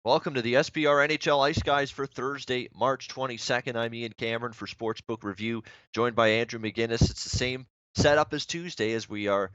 Welcome to the SBR NHL Ice Guys for Thursday, March 22nd. I'm Ian Cameron for Sportsbook Review, joined by Andrew McGinnis. It's the same setup as Tuesday as we are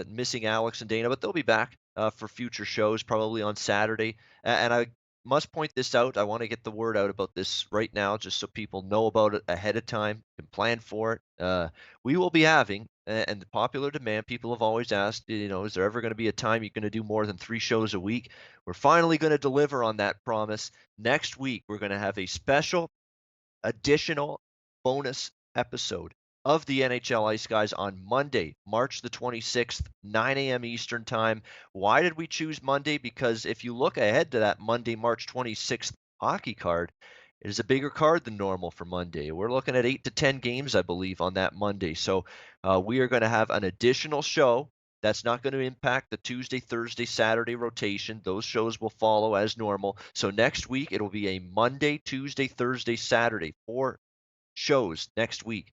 missing Alex and Dana, but they'll be back for future shows, probably on Saturday. And I must point this out. I want to get the word out about this right now, just so people know about it ahead of time, can plan for it. We will be having, and the popular demand, people have always asked, is there ever going to be a time you're going to do more than 3 shows a week? We're finally going to deliver on that promise. Next week, we're going to have a special additional bonus episode of the NHL Ice Guys on Monday, March the 26th, 9 a.m. Eastern Time. Why did we choose Monday? Because if you look ahead to that Monday, March 26th hockey card, it is a bigger card than normal for Monday. We're looking at 8 to 10 games, I believe, on that Monday. So we are going to have an additional show. That's not going to impact the Tuesday, Thursday, Saturday rotation. Those shows will follow as normal. So next week, it'll be a Monday, Tuesday, Thursday, Saturday. 4 shows next week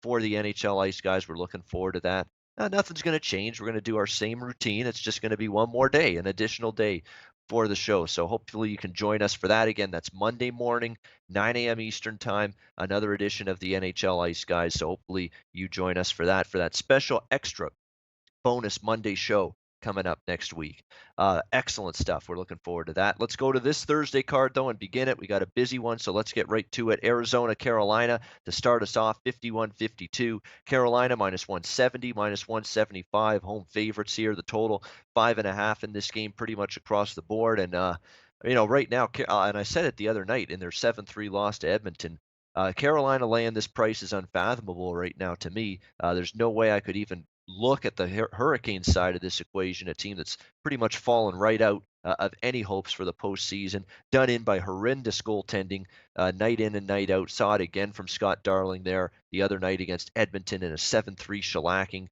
for the NHL Ice Guys. We're looking forward to that. Nothing's going to change. We're going to do our same routine. It's just going to be one more day, an additional day for the show. So hopefully you can join us for that. Again, that's Monday morning, 9 a.m. Eastern Time, another edition of the NHL Ice Guys. So hopefully you join us for that special extra bonus Monday show coming up next week. Excellent stuff. We're looking forward to that. Let's go to this Thursday card, though, and begin it. We got a busy one, so let's get right to it. Arizona, Carolina to start us off, 51-52. Carolina -170, -175. Home favorites here. The total 5.5 in this game pretty much across the board. And, right now, and I said it the other night in their 7-3 loss to Edmonton, Carolina laying this price is unfathomable right now to me. There's no way I could even look at the Hurricane side of this equation, a team that's pretty much fallen right out of any hopes for the postseason, done in by horrendous goaltending night in and night out. Saw it again from Scott Darling there the other night against Edmonton in a 7-3 shellacking.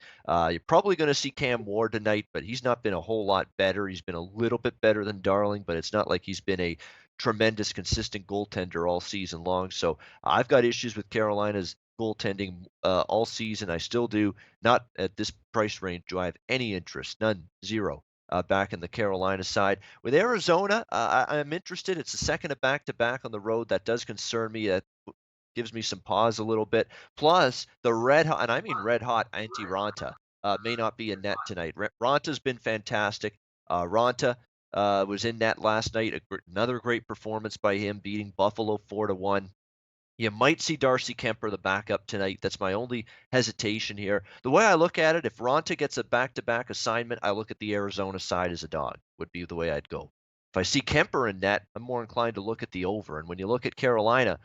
You're probably going to see Cam Ward tonight, but he's not been a whole lot better. He's been a little bit better than Darling, but it's not like he's been a tremendous, consistent goaltender all season long. So I've got issues with Carolina's goaltending all season. I still do. Not at this price range do I have any interest. None. Zero. Back in the Carolina side. With Arizona, I'm interested. It's the second of back-to-back on the road. That does concern me. That gives me some pause a little bit. Plus, the red hot, and I mean red hot, anti-Ranta may not be in net tonight. Ranta's been fantastic. Ranta was in net last night. Another great performance by him, beating Buffalo 4-1. You might see Darcy Kemper, the backup, tonight. That's my only hesitation here. The way I look at it, if Ronta gets a back-to-back assignment, I look at the Arizona side as a dog, would be the way I'd go. If I see Kemper in net, I'm more inclined to look at the over. And when you look at Carolina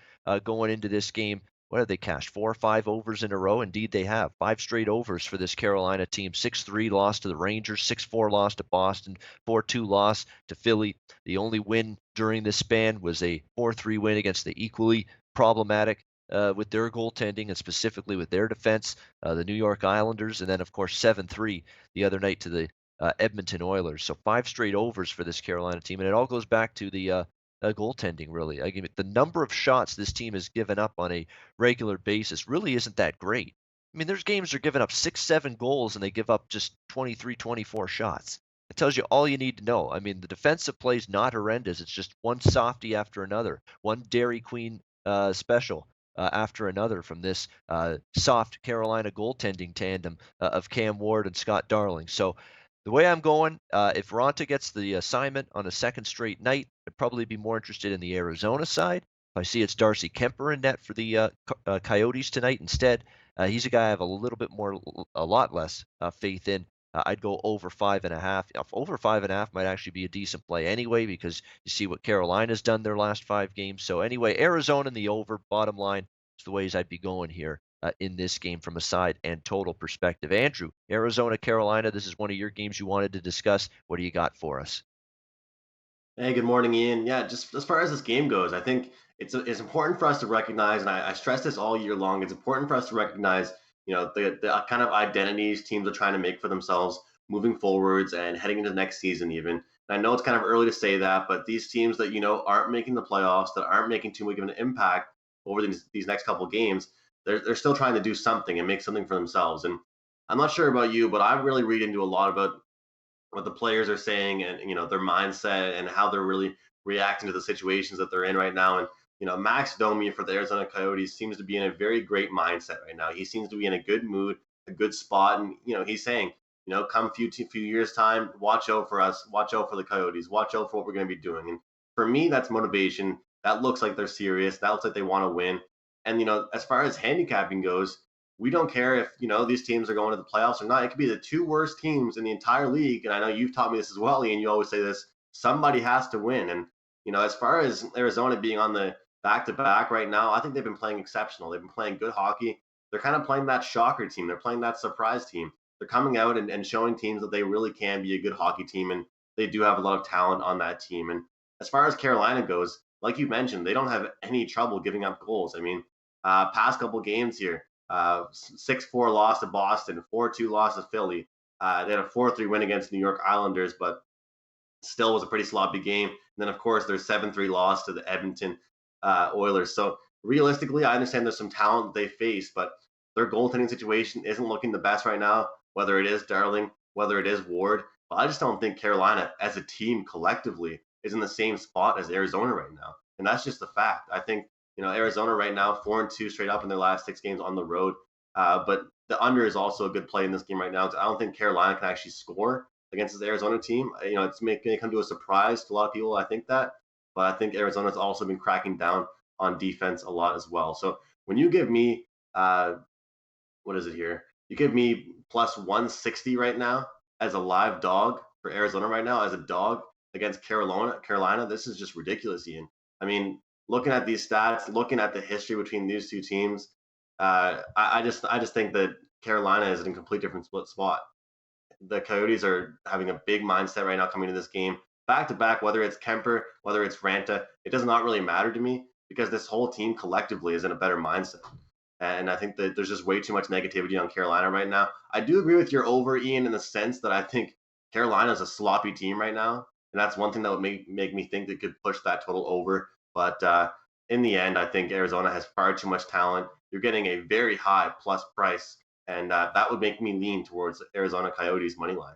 going into this game, what have they cashed? 4 or 5 overs in a row? Indeed, they have. 5 straight overs for this Carolina team. 6-3 loss to the Rangers, 6-4 loss to Boston, 4-2 loss to Philly. The only win during this span was a 4-3 win against the equally problematic with their goaltending and specifically with their defense, the New York Islanders, and then, of course, 7-3 the other night to the Edmonton Oilers. So 5 straight overs for this Carolina team, and it all goes back to the goaltending, really. The number of shots this team has given up on a regular basis really isn't that great. I mean, there's games they're giving up 6, 7 goals, and they give up just 23, 24 shots. It tells you all you need to know. I mean, the defensive play's not horrendous. It's just one softie after another, one Dairy Queen special after another from this soft Carolina goaltending tandem of Cam Ward and Scott Darling. So the way I'm going, if Ronta gets the assignment on a second straight night, I'd probably be more interested in the Arizona side. If I see it's Darcy Kemper in net for the Coyotes tonight instead, he's a guy I have a lot less faith in. I'd go over 5.5. Over 5.5 might actually be a decent play anyway, because you see what Carolina's done their last 5 games. So anyway, Arizona and the over, bottom line, is the ways I'd be going here in this game from a side and total perspective. Andrew, Arizona, Carolina, this is one of your games you wanted to discuss. What do you got for us? Hey, good morning, Ian. Yeah, just as far as this game goes, I think it's important for us to recognize, and I stress this all year long. It's important for us to recognize, the kind of identities teams are trying to make for themselves moving forwards and heading into the next season. Even, and I know it's kind of early to say that, but these teams that aren't making the playoffs, that aren't making too much of an impact over these next couple games, they're still trying to do something and make something for themselves. And I'm not sure about you, but I really read into a lot about what the players are saying and their mindset and how they're really reacting to the situations that they're in right now. And Max Domi for the Arizona Coyotes seems to be in a very great mindset right now. He seems to be in a good mood, a good spot, and he's saying, come few years time, watch out for us, watch out for the Coyotes, watch out for what we're going to be doing. And for me, that's motivation. That looks like they're serious. That looks like they want to win. And as far as handicapping goes, we don't care if these teams are going to the playoffs or not. It could be the two worst teams in the entire league. And I know you've taught me this as well, Ian. You always say this: somebody has to win. And as far as Arizona being on the back to back right now, I think they've been playing exceptional. They've been playing good hockey. They're kind of playing that shocker team. They're playing that surprise team. They're coming out and showing teams that they really can be a good hockey team, and they do have a lot of talent on that team. And as far as Carolina goes, like you mentioned, they don't have any trouble giving up goals. I mean, past couple games here, 6-4 loss to Boston, 4-2 loss to Philly. They had a 4-3 win against New York Islanders, but still was a pretty sloppy game. And then, of course, there's 7-3 loss to the Edmonton Oilers. So realistically, I understand there's some talent they face, but their goaltending situation isn't looking the best right now, whether it is Darling, whether it is Ward. But I just don't think Carolina as a team collectively is in the same spot as Arizona right now. And that's just the fact. I think, Arizona right now, 4-2 straight up in their last 6 games on the road. But the under is also a good play in this game right now. I don't think Carolina can actually score against this Arizona team. It's going to come to a surprise to a lot of people. I think that, but I think Arizona's also been cracking down on defense a lot as well. So when you give me, what is it here? You give me plus 160 right now as a live dog for Arizona right now as a dog against Carolina. Carolina, this is just ridiculous, Ian. I mean, looking at these stats, looking at the history between these two teams, I just think that Carolina is in a complete different spot. The Coyotes are having a big mindset right now coming into this game. Back to back, whether it's Kemper, whether it's Ranta, it does not really matter to me because this whole team collectively is in a better mindset. And I think that there's just way too much negativity on Carolina right now. I do agree with your over, Ian, in the sense that I think Carolina is a sloppy team right now. And that's one thing that would make me think they could push that total over. But in the end, I think Arizona has far too much talent. You're getting a very high plus price, and that would make me lean towards Arizona Coyotes money line.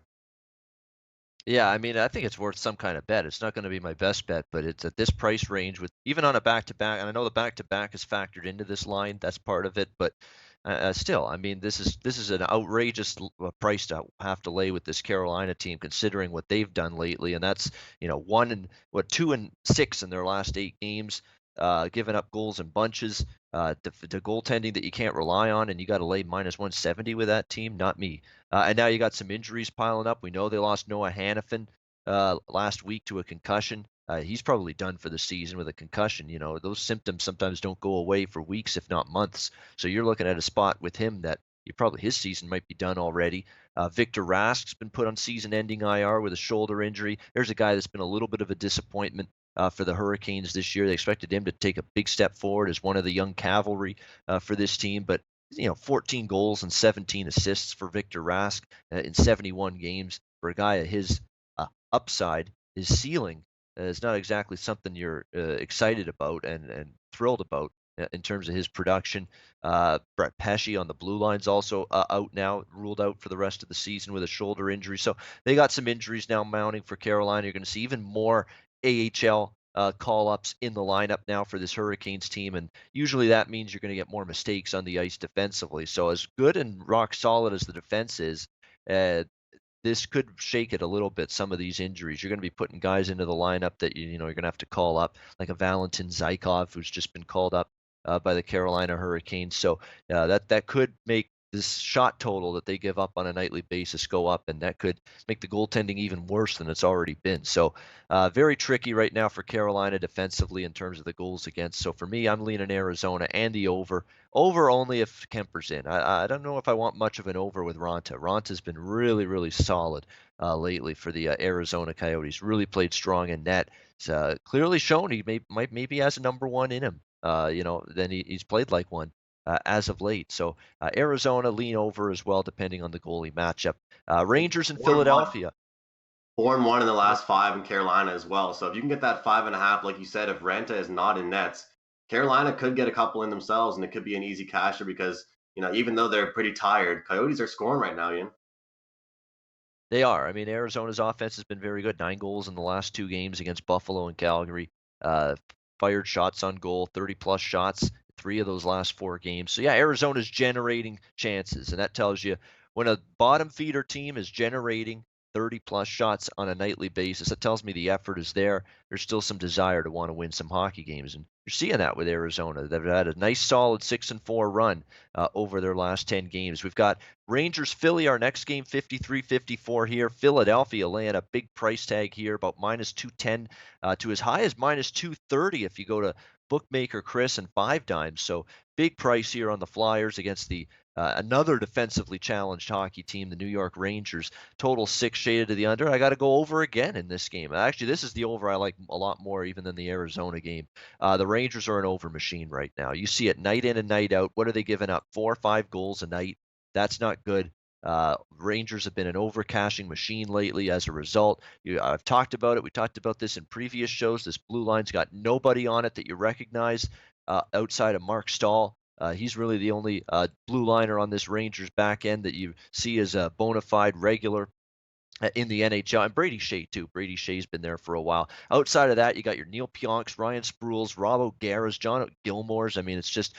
Yeah, I mean, I think it's worth some kind of bet. It's not going to be my best bet, but it's at this price range with even on a back to back. And I know the back to back is factored into this line. That's part of it, but still, I mean, this is an outrageous price to have to lay with this Carolina team, considering what they've done lately. And that's 2-6 in their last 8 games, giving up goals in bunches. The goaltending that you can't rely on, and you got to lay minus 170 with that team. Not me. And now you got some injuries piling up. We know they lost Noah Hannafin last week to a concussion. He's probably done for the season with a concussion. Those symptoms sometimes don't go away for weeks, if not months. So you're looking at a spot with him that his season might be done already. Victor Rask's been put on season-ending IR with a shoulder injury. There's a guy that's been a little bit of a disappointment for the Hurricanes this year. They expected him to take a big step forward as one of the young cavalry for this team, but 14 goals and 17 assists for Victor Rask in 71 games for a guy at his upside, his ceiling is not exactly something you're excited about and thrilled about in terms of his production. Brett Pesce on the blue line's also out now, ruled out for the rest of the season with a shoulder injury. So they got some injuries now mounting for Carolina. You're going to see even more AHL call-ups in the lineup now for this Hurricanes team, and usually that means you're going to get more mistakes on the ice defensively. So as good and rock solid as the defense is, uh, this could shake it a little bit. Some of these injuries, you're going to be putting guys into the lineup that you're going to have to call up, like a Valentin Zykov, who's just been called up by the Carolina Hurricanes. So that could make this shot total that they give up on a nightly basis go up, and that could make the goaltending even worse than it's already been. So very tricky right now for Carolina defensively in terms of the goals against. So for me, I'm leaning Arizona and the over. Over only if Kemper's in. I don't know if I want much of an over with Ranta. Ranta's been really, really solid lately for the Arizona Coyotes. Really played strong in net. It's clearly shown he maybe has a number one in him. Then he's played like one as of late. So Arizona lean over as well, depending on the goalie matchup. Rangers in 4-1. Philadelphia. 4-1 in the last five in Carolina as well. So if you can get that 5.5, like you said, if Renta is not in nets, Carolina could get a couple in themselves, and it could be an easy casher because even though they're pretty tired, Coyotes are scoring right now, Ian. They are. I mean, Arizona's offense has been very good. 9 goals in the last 2 games against Buffalo and Calgary. Uh, Fired shots on goal, 30-plus shots, 3 of those last 4 games. So, yeah, Arizona's generating chances, and that tells you when a bottom feeder team is generating 30-plus shots on a nightly basis, that tells me the effort is there. There's still some desire to want to win some hockey games, and you're seeing that with Arizona. They've had a nice, solid 6-4 run over their last 10 games. We've got Rangers Philly, our next game, 53-54 here. Philadelphia laying a big price tag here, about minus 210 to as high as minus 230 if you go to bookmaker Chris and 5 dimes. So big price here on the Flyers against the another defensively challenged hockey team, the New York Rangers. Total 6 shaded to the under. I got to go over again in this game. Actually, this is the over I like a lot more even than the Arizona game. The Rangers are an over machine right now. You see it night in and night out. What are they giving up? 4 or 5 goals a night. That's not good. Rangers have been an overcashing machine lately as a result. I've talked about it. We talked about this in previous shows. This blue line's got nobody on it that you recognize outside of Mark Stahl. He's really the only blue liner on this Rangers back end that you see as a bona fide regular in the NHL, and Brady Shea too. Brady Shea's been there for a while. Outside of that, you got your Neil Pionks, Ryan Spruills, Rob O'Gara's, John Gilmore's. I mean, it's just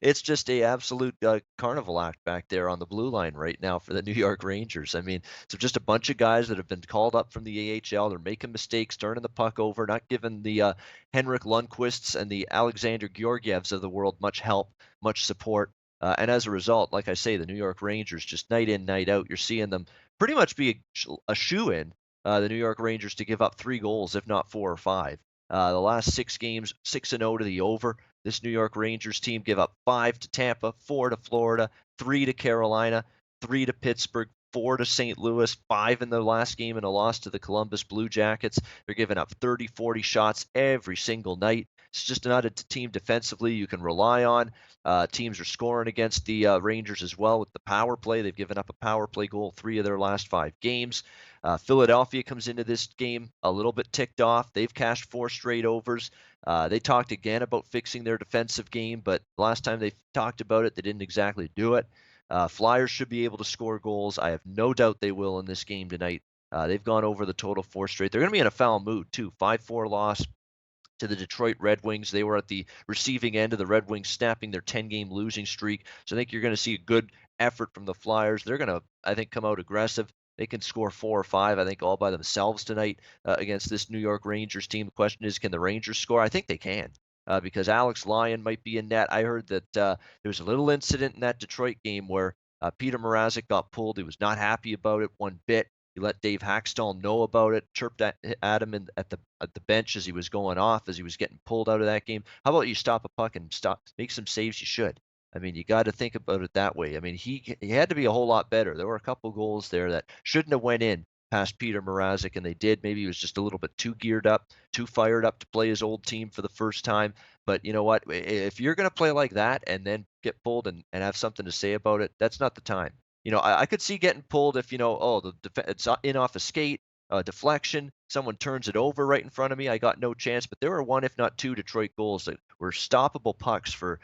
it's just a absolute carnival act back there on the blue line right now for the New York Rangers. I mean, so just a bunch of guys that have been called up from the AHL. They're making mistakes, turning the puck over, not giving the Henrik Lundqvists and the Alexander Georgievs of the world much help, much support. And as a result, like I say, the New York Rangers just night in, night out, you're seeing them pretty much be a shoe-in, the New York Rangers to give up 3 goals, if not 4 or 5. The last 6 games, 6-0 to the over. This New York Rangers team give up 5 to Tampa, 4 to Florida, 3 to Carolina, 3 to Pittsburgh, 4 to St. Louis, 5 in the last game and a loss to the Columbus Blue Jackets. They're giving up 30, 40 shots every single night. It's just not a team defensively you can rely on. Teams are scoring against the Rangers as well with the power play. They've given up a power play goal 3 of their last 5 games. Philadelphia comes into this game a little bit ticked off. They've cashed 4 straight overs. They talked again about fixing their defensive game, but last time they talked about it, they didn't exactly do it. Flyers should be able to score goals. I have no doubt they will in this game tonight. They've gone over the total 4 straight. They're going to be in a foul mood, too. 5-4 loss to the Detroit Red Wings. They were at the receiving end of the Red Wings snapping their 10-game losing streak. So I think you're going to see a good effort from the Flyers. They're going to, I think, come out aggressive. They can score 4 or 5, I think, all by themselves tonight against this New York Rangers team. The question is, can the Rangers score? I think they can. Because Alex Lyon might be in net. I heard that there was a little incident in that Detroit game where Peter Mrazek got pulled. He was not happy about it one bit. He let Dave Haxtell know about it, chirped at him at the bench as he was going off, as he was getting pulled out of that game. How about you stop a puck and make some saves? You should. I mean, you got to think about it that way. I mean, he had to be a whole lot better. There were a couple goals there that shouldn't have went in past Peter Mrazek, and they did. Maybe he was just a little bit too geared up, too fired up to play his old team for the first time. But you know what? If you're going to play like that and then get pulled and have something to say about it, that's not the time. I could see getting pulled if, it's in off a skate, deflection, someone turns it over right in front of me. I got no chance, but there were 1, if not 2 Detroit goals that were stoppable pucks for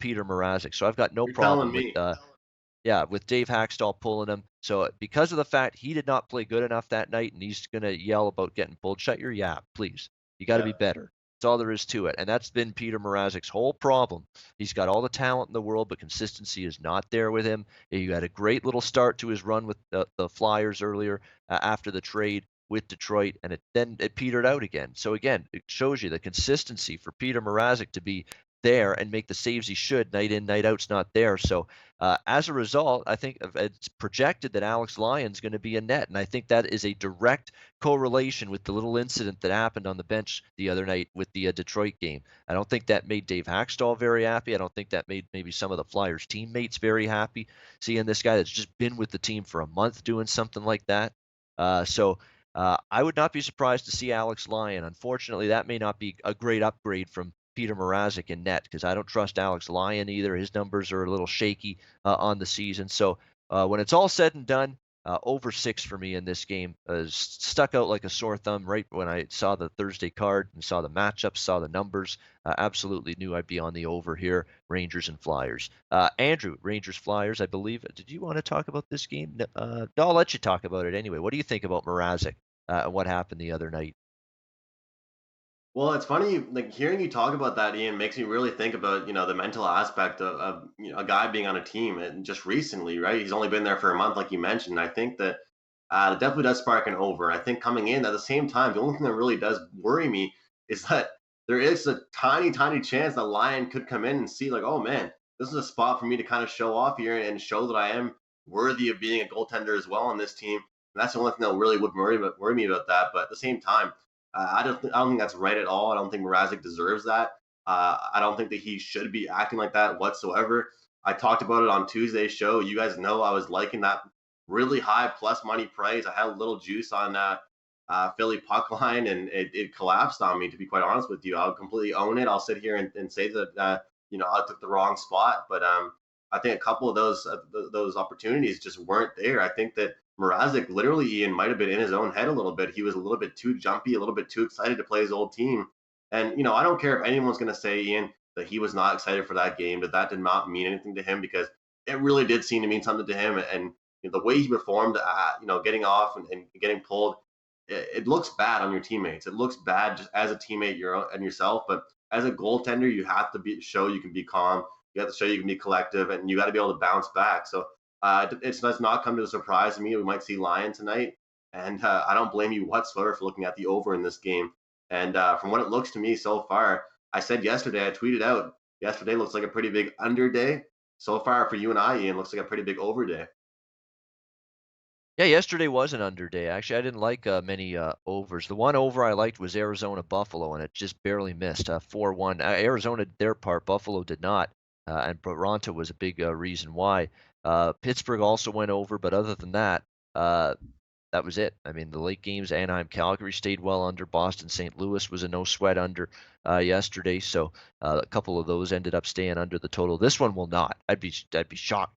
Peter Mrazek. So I've got no You're telling problem with, me. with Dave Haxtell pulling him. So because of the fact he did not play good enough that night and he's going to yell about getting pulled, shut your yap, please. You got to be Yep. better. That's all there is to it. And that's been Peter Mrazek's whole problem. He's got all the talent in the world, but consistency is not there with him. He had a great little start to his run with the Flyers earlier after the trade with Detroit, and then it petered out again. So again, it shows you the consistency for Peter Mrazek to be there and make the saves he should night in, night out's not there. So as a result, I think it's projected that Alex Lyon's going to be in net, and I think that is a direct correlation with the little incident that happened on the bench the other night with the Detroit game. I don't think that made Dave Haxtell very happy. I don't think that made maybe some of the Flyers teammates very happy, seeing this guy that's just been with the team for a month doing something like that. I would not be surprised to see Alex Lyon. Unfortunately, that may not be a great upgrade from Peter Mrazek in net because I don't trust Alex Lyon either. His numbers are a little shaky on the season. So when it's all said and done, Over 6 for me in this game. Stuck out like a sore thumb right when I saw the Thursday card and saw the matchups, saw the numbers. Absolutely knew I'd be on the over here. Rangers and Flyers. Andrew, Rangers Flyers, I believe. Did you want to talk about this game? No, I'll let you talk about it anyway. What do you think about Mrazek and what happened the other night? Well, it's funny, like hearing you talk about that, Ian, makes me really think about the mental aspect of a guy being on a team, and just recently, right? He's only been there for a month, like you mentioned. I think that it definitely does spark an over. I think coming in at the same time, the only thing that really does worry me is that there is a tiny, tiny chance that Lion could come in and see, like, oh man, this is a spot for me to kind of show off here and show that I am worthy of being a goaltender as well on this team. And that's the only thing that really would worry me about that. But at the same time, I don't think that's right at all. I don't think Mrazek deserves that. I don't think that he should be acting like that whatsoever. I talked about it on Tuesday's show. You guys know I was liking that really high plus money price. I had a little juice on that Philly puck line, and it collapsed on me. To be quite honest with you, I'll completely own it. I'll sit here and say that I took the wrong spot, but I think a couple of those opportunities just weren't there. I think that Mrazek literally, Ian, might have been in his own head a little bit. He was a little bit too jumpy, a little bit too excited to play his old team. And I don't care if anyone's going to say, Ian, that he was not excited for that game, that did not mean anything to him, because it really did seem to mean something to him. And the way he performed, getting off and getting pulled, it looks bad on your teammates. It looks bad just as a teammate and yourself. But as a goaltender, you have to show you can be calm. You have to show you can be collective, and you got to be able to bounce back. So it does not come to a surprise to me. We might see Lion tonight, and I don't blame you whatsoever for looking at the over in this game. And from what it looks to me so far, I said yesterday, I tweeted out, yesterday looks like a pretty big under day. So far for you and I, Ian, looks like a pretty big over day. Yeah, yesterday was an under day. Actually, I didn't like many overs. The one over I liked was Arizona Buffalo, and it just barely missed 4-1. Arizona did their part, Buffalo did not, and Toronto was a big reason why. Pittsburgh also went over, but other than that, uh, that was it. I mean, the late games, Anaheim, Calgary stayed well under. Boston, St. Louis was a no sweat under yesterday. So a couple of those ended up staying under the total. This one will not. I'd be shocked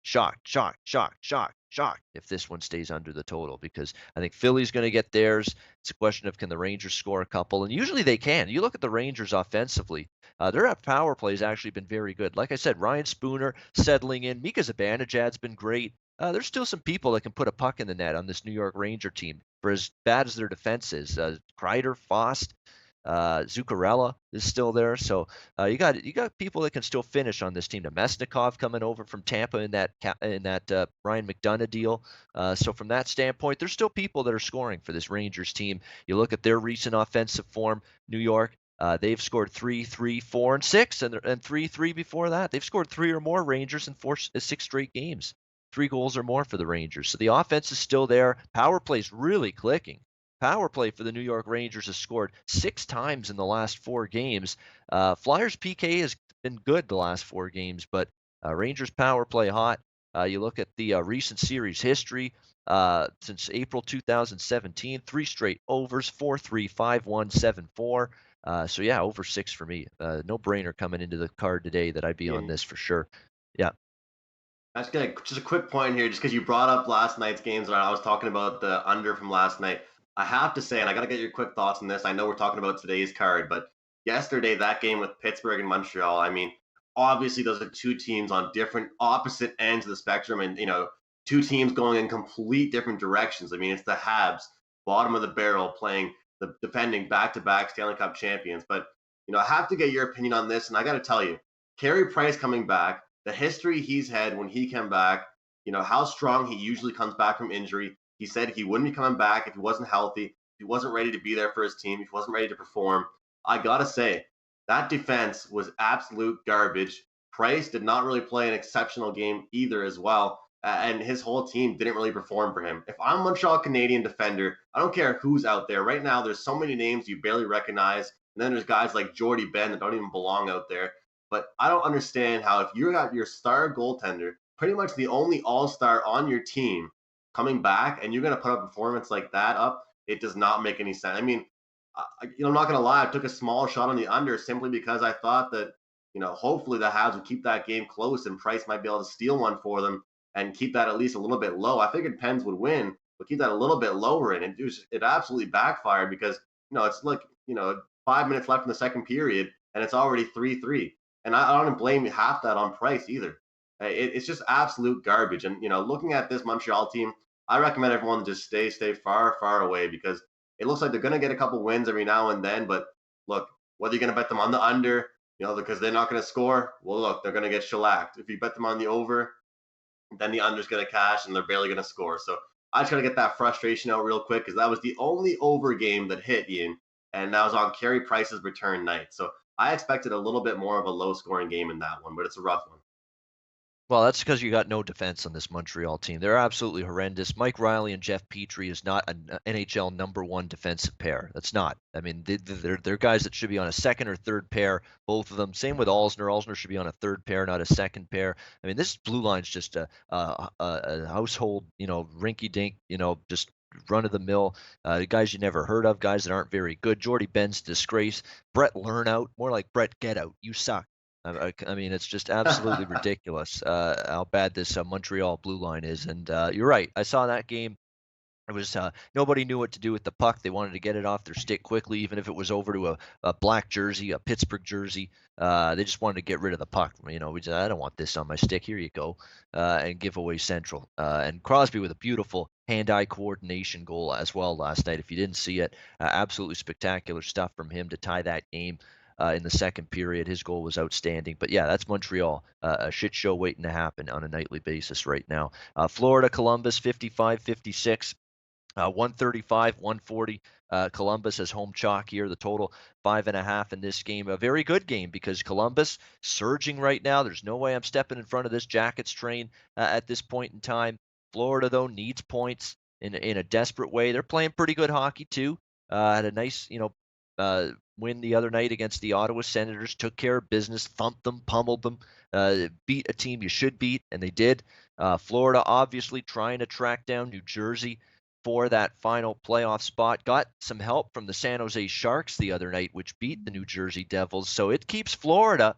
if this one stays under the total, because I think Philly's going to get theirs. It's a question of, can the Rangers score a couple, and usually they can. You look at the Rangers offensively. Their power play has actually been very good. Like I said, Ryan Spooner settling in. Mika Zibanejad's been great. There's still some people that can put a puck in the net on this New York Ranger team, for as bad as their defense is. Kreider, Fost, Zuccarello is still there. So you got people that can still finish on this team. Nemesnikov coming over from Tampa in that Ryan McDonagh deal. So from that standpoint, there's still people that are scoring for this Rangers team. You look at their recent offensive form, New York. They've scored 3, 3, 4, and 6, and 3, 3 before that. They've scored 3 or more Rangers in 6 straight games. 3 goals or more for the Rangers. So the offense is still there. Power play's really clicking. Power play for the New York Rangers has scored 6 times in the last 4 games. Flyers PK has been good the last 4 games, but Rangers power play hot. You look at the recent series history since April 2017, 3 straight overs, 4-3, 5-1, 7-4. So yeah, over 6 for me. No brainer coming into the card today that I'd be on Yeah. this for sure. Yeah. Just a quick point here, just because you brought up last night's games, and I was talking about the under from last night. I have to say, and I got to get your quick thoughts on this. I know we're talking about today's card, but yesterday, that game with Pittsburgh and Montreal, I mean, obviously those are two teams on different opposite ends of the spectrum, and two teams going in complete different directions. I mean, it's the Habs, bottom of the barrel, playing the defending back-to-back Stanley Cup champions. But I have to get your opinion on this, and I got to tell you, Carey Price coming back, the history he's had when he came back, how strong he usually comes back from injury. He said he wouldn't be coming back if he wasn't healthy, if he wasn't ready to be there for his team, if he wasn't ready to perform. I got to say, that defense was absolute garbage. Price did not really play an exceptional game either as well, and his whole team didn't really perform for him. If I'm a Montreal Canadian defender, I don't care who's out there. Right now, there's so many names you barely recognize, and then there's guys like Jordy Ben that don't even belong out there. But I don't understand how, if you got your star goaltender, pretty much the only all-star on your team, coming back, and you're going to put a performance like that up, it does not make any sense. I mean, I'm not going to lie, I took a small shot on the under simply because I thought that, hopefully the Habs would keep that game close and Price might be able to steal one for them and keep that at least a little bit low. I figured Pens would win, but keep that a little bit lower. And it absolutely backfired because, it's like, 5 minutes left in the second period and it's already 3-3. And I don't blame half that on Price either. It's just absolute garbage. And, looking at this Montreal team, I recommend everyone to just stay far, far away because it looks like they're going to get a couple wins every now and then. But look, whether you're going to bet them on the under, because they're not going to score, well, look, they're going to get shellacked. If you bet them on the over, then the under's going to cash and they're barely going to score. So I just got to get that frustration out real quick because that was the only over game that hit, Ian, and that was on Carey Price's return night. So I expected a little bit more of a low scoring game in that one, but it's a rough one. Well, that's because you got no defense on this Montreal team. They're absolutely horrendous. Mike Riley and Jeff Petrie is not an NHL number one defensive pair. That's not. I mean, they're guys that should be on a second or third pair, both of them. Same with Alzner. Alzner should be on a third pair, not a second pair. I mean, this blue line's just a household, rinky-dink, just run of the mill, guys you never heard of, guys that aren't very good. Jordy Ben's disgrace. Brett Learnout, more like Brett Get Out. You suck. I mean, it's just absolutely ridiculous how bad this Montreal blue line is. And you're right. I saw that game. It was nobody knew what to do with the puck. They wanted to get it off their stick quickly, even if it was over to a black jersey, a Pittsburgh jersey. They just wanted to get rid of the puck. I don't want this on my stick. Here you go, and give away Central. And Crosby with a beautiful hand-eye coordination goal as well last night. If you didn't see it, absolutely spectacular stuff from him to tie that game. In the second period, his goal was outstanding. But yeah, that's Montreal, a shit show waiting to happen on a nightly basis right now. Florida, Columbus, 55-56. 135, 140. Columbus has home chalk here. The total 5.5 in this game. A very good game because Columbus surging right now. There's no way I'm stepping in front of this Jackets train at this point in time. Florida, though, needs points in a desperate way. They're playing pretty good hockey, too. Had a nice, win the other night against the Ottawa Senators. Took care of business, thumped them, pummeled them, beat a team you should beat, and they did. Florida obviously trying to track down New Jersey for that final playoff spot. Got some help from the San Jose Sharks the other night, which beat the New Jersey Devils. So it keeps Florida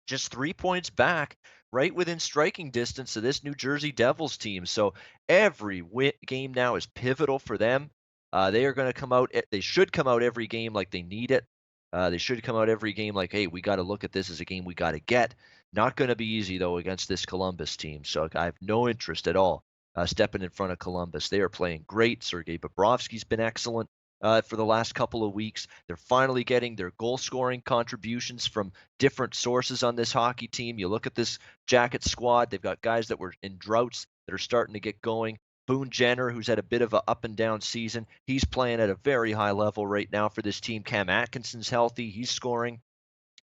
just 3 points back, right within striking distance of this New Jersey Devils team. So every game now is pivotal for them. They are going to come out. They should come out every game like they need it. They should come out every game like, hey, we got to look at this as a game we got to get. Not going to be easy, though, against this Columbus team. So I have no interest at all stepping in front of Columbus. They are playing great. Sergei Bobrovsky's been excellent for the last couple of weeks. They're finally getting their goal-scoring contributions from different sources on this hockey team. You look at this Jacket squad. They've got guys that were in droughts that are starting to get going. Boone Jenner, who's had a bit of an up-and-down season, he's playing at a very high level right now for this team. Cam Atkinson's healthy. He's scoring.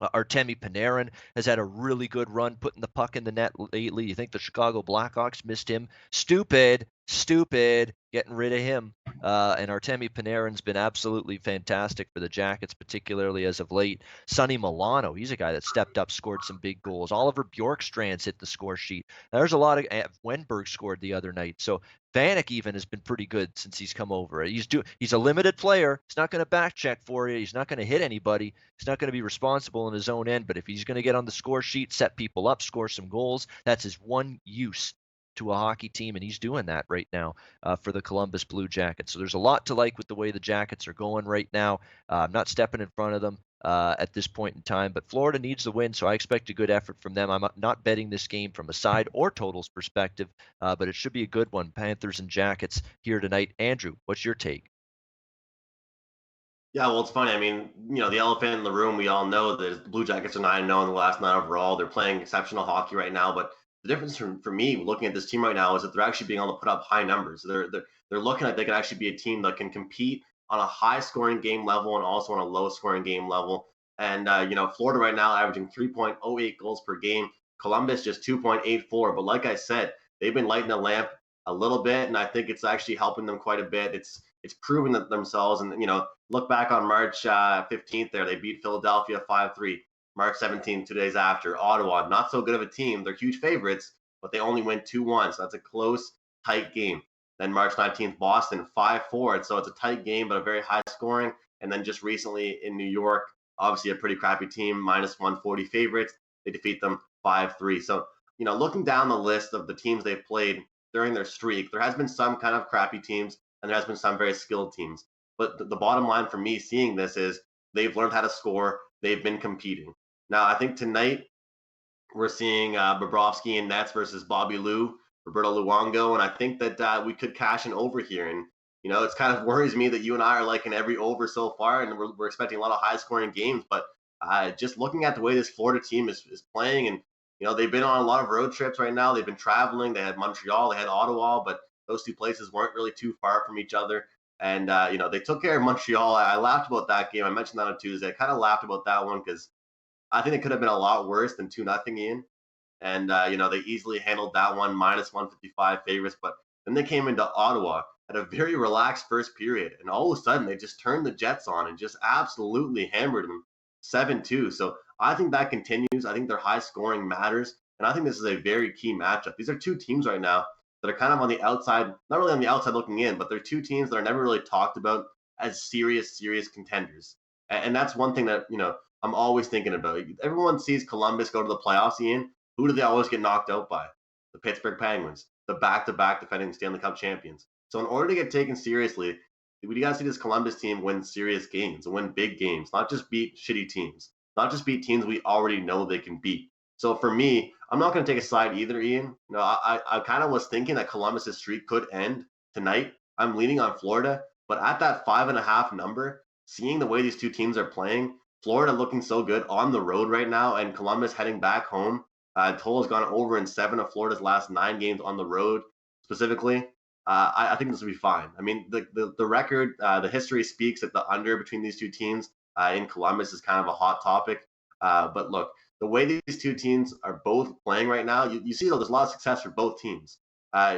Artemi Panarin has had a really good run putting the puck in the net lately. You think the Chicago Blackhawks missed him? Stupid, getting rid of him. And Artemi Panarin's been absolutely fantastic for the Jackets, particularly as of late. Sonny Milano, he's a guy that stepped up, scored some big goals. Oliver Bjorkstrand's hit the score sheet. There's a lot of Wenberg scored the other night. So Vanek even has been pretty good since he's come over. He's a limited player. He's not going to back check for you. He's not going to hit anybody. He's not going to be responsible in his own end. But if he's going to get on the score sheet, set people up, score some goals, that's his one use to a hockey team, and he's doing that right now for the Columbus Blue Jackets. So there's a lot to like with the way the Jackets are going right now. I'm not stepping in front of them at this point in time, but Florida needs the win, so I expect a good effort from them. I'm not betting this game from a side or totals perspective, but it should be a good one. Panthers and Jackets here tonight. Andrew, what's your take? Yeah, well, it's funny. I mean, the elephant in the room, we all know that the Blue Jackets are 9-0 in the last night overall. They're playing exceptional hockey right now, but the difference for me looking at this team right now is that they're actually being able to put up high numbers. They're looking like they could actually be a team that can compete on a high scoring game level and also on a low scoring game level. And Florida right now averaging 3.08 goals per game. Columbus just 2.84. But like I said, they've been lighting the lamp a little bit, and I think it's actually helping them quite a bit. It's proven that themselves. And look back on March 15th. There, they beat Philadelphia 5-3. March 17th, 2 days after, Ottawa, not so good of a team. They're huge favorites, but they only win 2-1. So that's a close, tight game. Then March 19th, Boston, 5-4. So it's a tight game, but a very high scoring. And then just recently in New York, obviously a pretty crappy team, minus 140 favorites. They defeat them 5-3. So, looking down the list of the teams they've played, during their streak. There has been some kind of crappy teams, and there has been some very skilled teams. But the bottom line for me seeing this is they've learned how to score. They've been competing. Now, I think tonight we're seeing Bobrovsky and Nets versus Bobby Lou, Roberto Luongo, and I think that we could cash an over here. And it's kind of worries me that you and I are liking every over so far, and we're expecting a lot of high scoring games. But just looking at the way this Florida team is playing, and they've been on a lot of road trips right now. They've been traveling. They had Montreal, they had Ottawa, but those two places weren't really too far from each other. And they took care of Montreal. I laughed about that game. I mentioned that on Tuesday. I kind of laughed about that one because I think it could have been a lot worse than 2-0 in. And, they easily handled that one, minus 155 favorites. But then they came into Ottawa at a very relaxed first period. And all of a sudden, they just turned the Jets on and just absolutely hammered them 7-2. So I think that continues. I think their high scoring matters. And I think this is a very key matchup. These are two teams right now that are kind of on the outside, not really on the outside looking in, but they're two teams that are never really talked about as serious contenders. And that's one thing that, I'm always thinking about. Everyone sees Columbus go to the playoffs, Ian. Who do they always get knocked out by? The Pittsburgh Penguins, the back-to-back defending Stanley Cup champions. So in order to get taken seriously, we got to see this Columbus team win serious games and win big games, not just beat shitty teams, not just beat teams we already know they can beat. So for me, I'm not going to take a side either, Ian. I kind of was thinking that Columbus's streak could end tonight. I'm leaning on Florida, but at that 5.5 number, seeing the way these two teams are playing, Florida looking so good on the road right now, and Columbus heading back home. Total has gone over in 7 of Florida's last 9 games on the road, specifically. I think this will be fine. I mean, the record, the history speaks that the under between these two teams in Columbus is kind of a hot topic. But look, the way these two teams are both playing right now, you see there's a lot of success for both teams.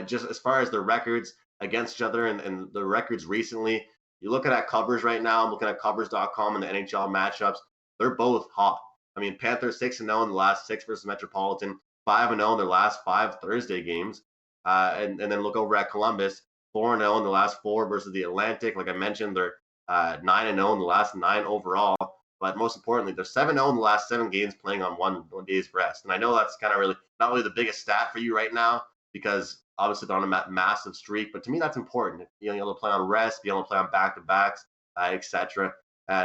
Just as far as the records against each other and the records recently, you're looking at covers right now. I'm looking at covers.com and the NHL matchups. They're both hot. I mean, Panthers 6-0 in the last 6 versus Metropolitan, 5-0 in their last 5 Thursday games. And then look over at Columbus, 4-0 in the last 4 versus the Atlantic. Like I mentioned, they're 9-0 in the last 9 overall. But most importantly, they're 7-0 in the last 7 games playing on one day's rest. And I know that's kind of really not really the biggest stat for you right now because obviously they're on a massive streak. But to me, that's important. Being able to play on rest, being able to play on back-to-backs, etc.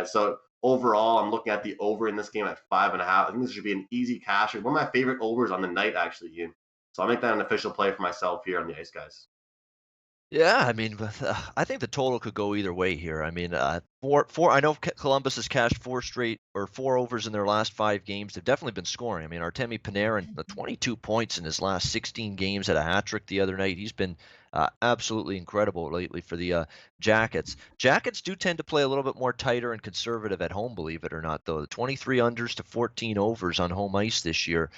So overall, I'm looking at the over in this game at 5.5. I think this should be an easy cash. One of my favorite overs on the night, actually, Ian. So I'll make that an official play for myself here on the Ice Guys. Yeah, I mean, I think the total could go either way here. I mean, four. I know Columbus has cashed 4 overs in their last 5 games. They've definitely been scoring. I mean, Artemi Panarin, 22 points in his last 16 games, had a hat trick the other night. He's been absolutely incredible lately for the Jackets. Jackets do tend to play a little bit more tighter and conservative at home, believe it or not, though. The 23 unders to 14 overs on home ice this year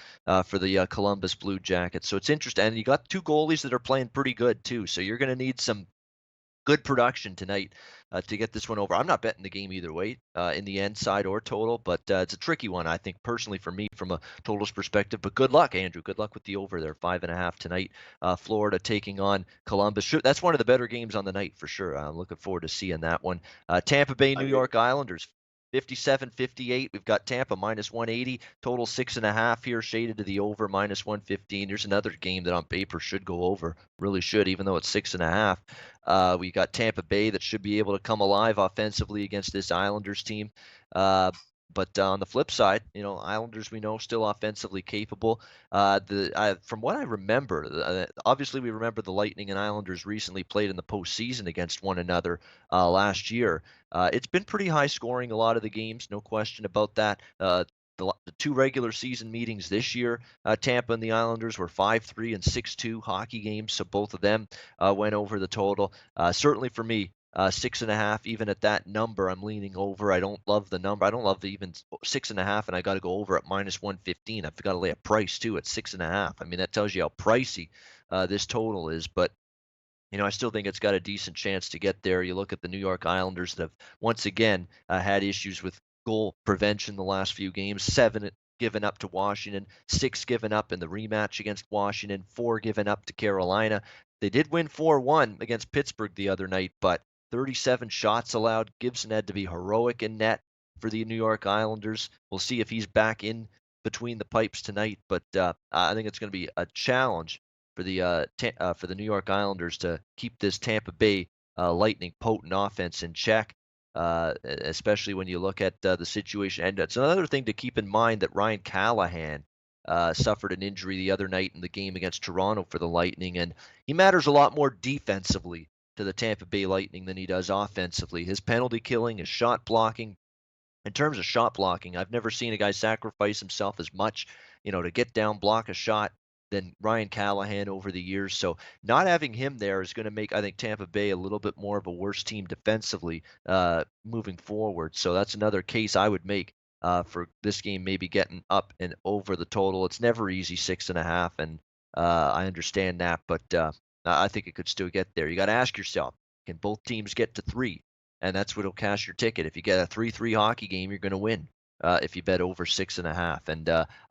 for the Columbus Blue Jackets. So it's interesting. And you got 2 goalies that are playing pretty good, too. So you're going to need some good production tonight to get this one over. I'm not betting the game either way in the end side or total, but it's a tricky one, I think, personally for me from a totals perspective. But good luck, Andrew. Good luck with the over there. 5.5 tonight. Florida taking on Columbus. That's one of the better games on the night for sure. I'm looking forward to seeing that one. Tampa Bay, New York Islanders. 57-58. We've got Tampa minus 180. Total 6.5 here, shaded to the over minus 115. There's another game that on paper should go over. Really should, even though it's 6.5. We got Tampa Bay that should be able to come alive offensively against this Islanders team. But on the flip side, Islanders we know still offensively capable. From what I remember, obviously we remember the Lightning and Islanders recently played in the postseason against one another last year. It's been pretty high scoring a lot of the games, no question about that. The 2 regular season meetings this year, Tampa and the Islanders were 5-3 and 6-2 hockey games, so both of them went over the total. Certainly for me, 6.5, even at that number, I'm leaning over. I don't love the number. I don't love the even 6.5, and I got to go over at minus 115. I've got to lay a price too at 6.5. I mean, that tells you how pricey this total is, but I still think it's got a decent chance to get there. You look at the New York Islanders that have once again had issues with goal prevention the last few games. 7 given up to Washington, 6 given up in the rematch against Washington, 4 given up to Carolina. They did win 4-1 against Pittsburgh the other night, but 37 shots allowed. Gibson had to be heroic in net for the New York Islanders. We'll see if he's back in between the pipes tonight, but I think it's going to be a challenge for the New York Islanders to keep this Tampa Bay Lightning potent offense in check. Especially when you look at the situation. And it's another thing to keep in mind that Ryan Callahan suffered an injury the other night in the game against Toronto for the Lightning, and he matters a lot more defensively to the Tampa Bay Lightning than he does offensively. His penalty killing, his shot blocking. In terms of shot blocking, I've never seen a guy sacrifice himself as much, to get down, block a shot than Ryan Callahan over the years. So not having him there is going to make, I think, Tampa Bay a little bit more of a worse team defensively moving forward. So that's another case I would make for this game maybe getting up and over the total. It's never easy 6.5, and I understand that, but I think it could still get there. You got to ask yourself, can both teams get to 3? And that's what'll cash your ticket. If you get a 3-3 hockey game, you're going to win if you bet over 6.5. And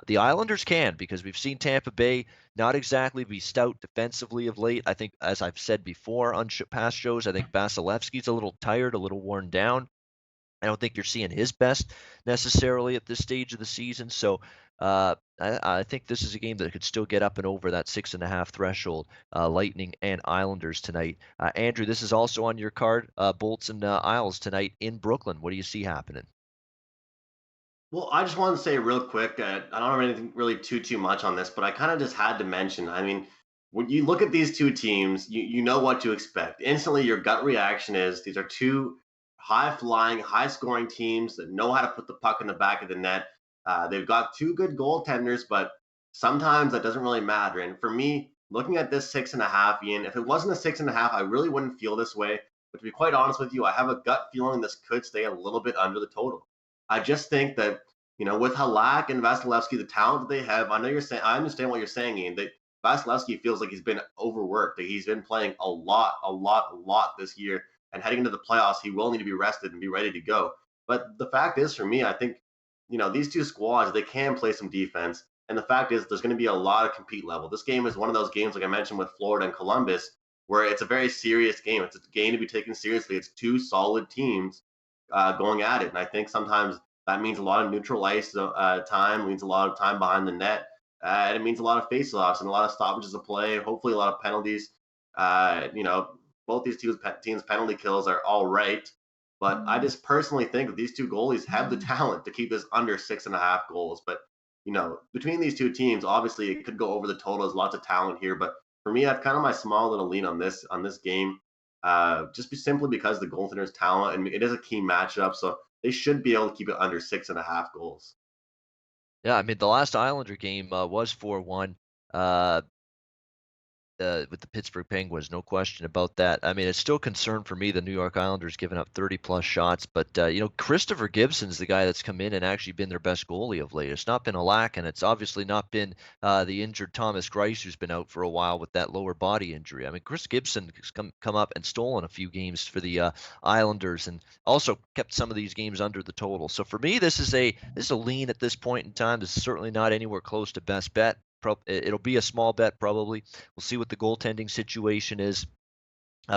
the Islanders can, because we've seen Tampa Bay not exactly be stout defensively of late. I think, as I've said before on past shows, I think Vasilevsky's a little tired, a little worn down. I don't think you're seeing his best necessarily at this stage of the season. So I think this is a game that could still get up and over that 6.5 threshold. Lightning and Islanders tonight. Andrew, this is also on your card. Bolts and Isles tonight in Brooklyn. What do you see happening? Well, I just wanted to say real quick, I don't have anything really too much on this, but I kind of just had to mention. I mean, when you look at these two teams, you know what to expect. Instantly, your gut reaction is these are two high flying, high scoring teams that know how to put the puck in the back of the net. They've got two good goaltenders, but sometimes that doesn't really matter. And for me, looking at this 6.5, Ian, if it wasn't a 6.5, I really wouldn't feel this way. But to be quite honest with you, I have a gut feeling this could stay a little bit under the total. I just think that, with Halak and Vasilevsky, the talent that they have, I know you're saying, I understand what you're saying, Ian, that Vasilevsky feels like he's been overworked, that he's been playing a lot this year. And heading into the playoffs, he will need to be rested and be ready to go. But the fact is, for me, I think, these two squads, they can play some defense. And the fact is, there's going to be a lot of compete level. This game is one of those games, like I mentioned with Florida and Columbus, where it's a very serious game. It's a game to be taken seriously. It's two solid teams going at it. And I think sometimes that means a lot of neutral ice time, means a lot of time behind the net. And it means a lot of face-offs and a lot of stoppages of play, hopefully a lot of penalties. Both these teams' penalty kills are all right. But I just personally think that these two goalies have the talent to keep this under 6.5 goals. But, between these two teams, obviously it could go over the total. There's lots of talent here. But for me, I've kind of my small little lean on this game. Simply because the goaltender's talent, and it is a key matchup, so they should be able to keep it under 6.5 goals. Yeah, I mean, the last Islander game was 4-1. With the Pittsburgh Penguins, no question about that. I mean, it's still concern for me the New York Islanders giving up 30-plus shots, but Christopher Gibson's the guy that's come in and actually been their best goalie of late. It's not been Halak, and it's obviously not been the injured Thomas Greiss, who's been out for a while with that lower body injury. I mean, Chris Gibson has come up and stolen a few games for the Islanders, and also kept some of these games under the total. So for me, this is a lean at this point in time. This is certainly not anywhere close to best bet. It'll be a small bet probably. We'll see what the goaltending situation is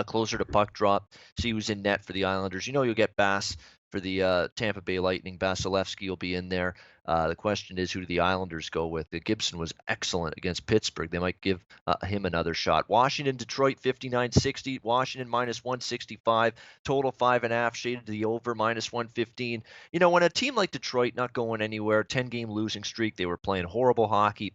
closer to puck drop. See who's in net for the Islanders. You'll get Bass for the Tampa Bay Lightning. Vasilevsky will be in there. The question is, who do the Islanders go with? Gibson was excellent against Pittsburgh. They might give him another shot. Washington, Detroit, 59-60. Washington minus 165. Total 5.5. Shaded to the over, minus 115. When a team like Detroit not going anywhere, 10-game losing streak, they were playing horrible hockey.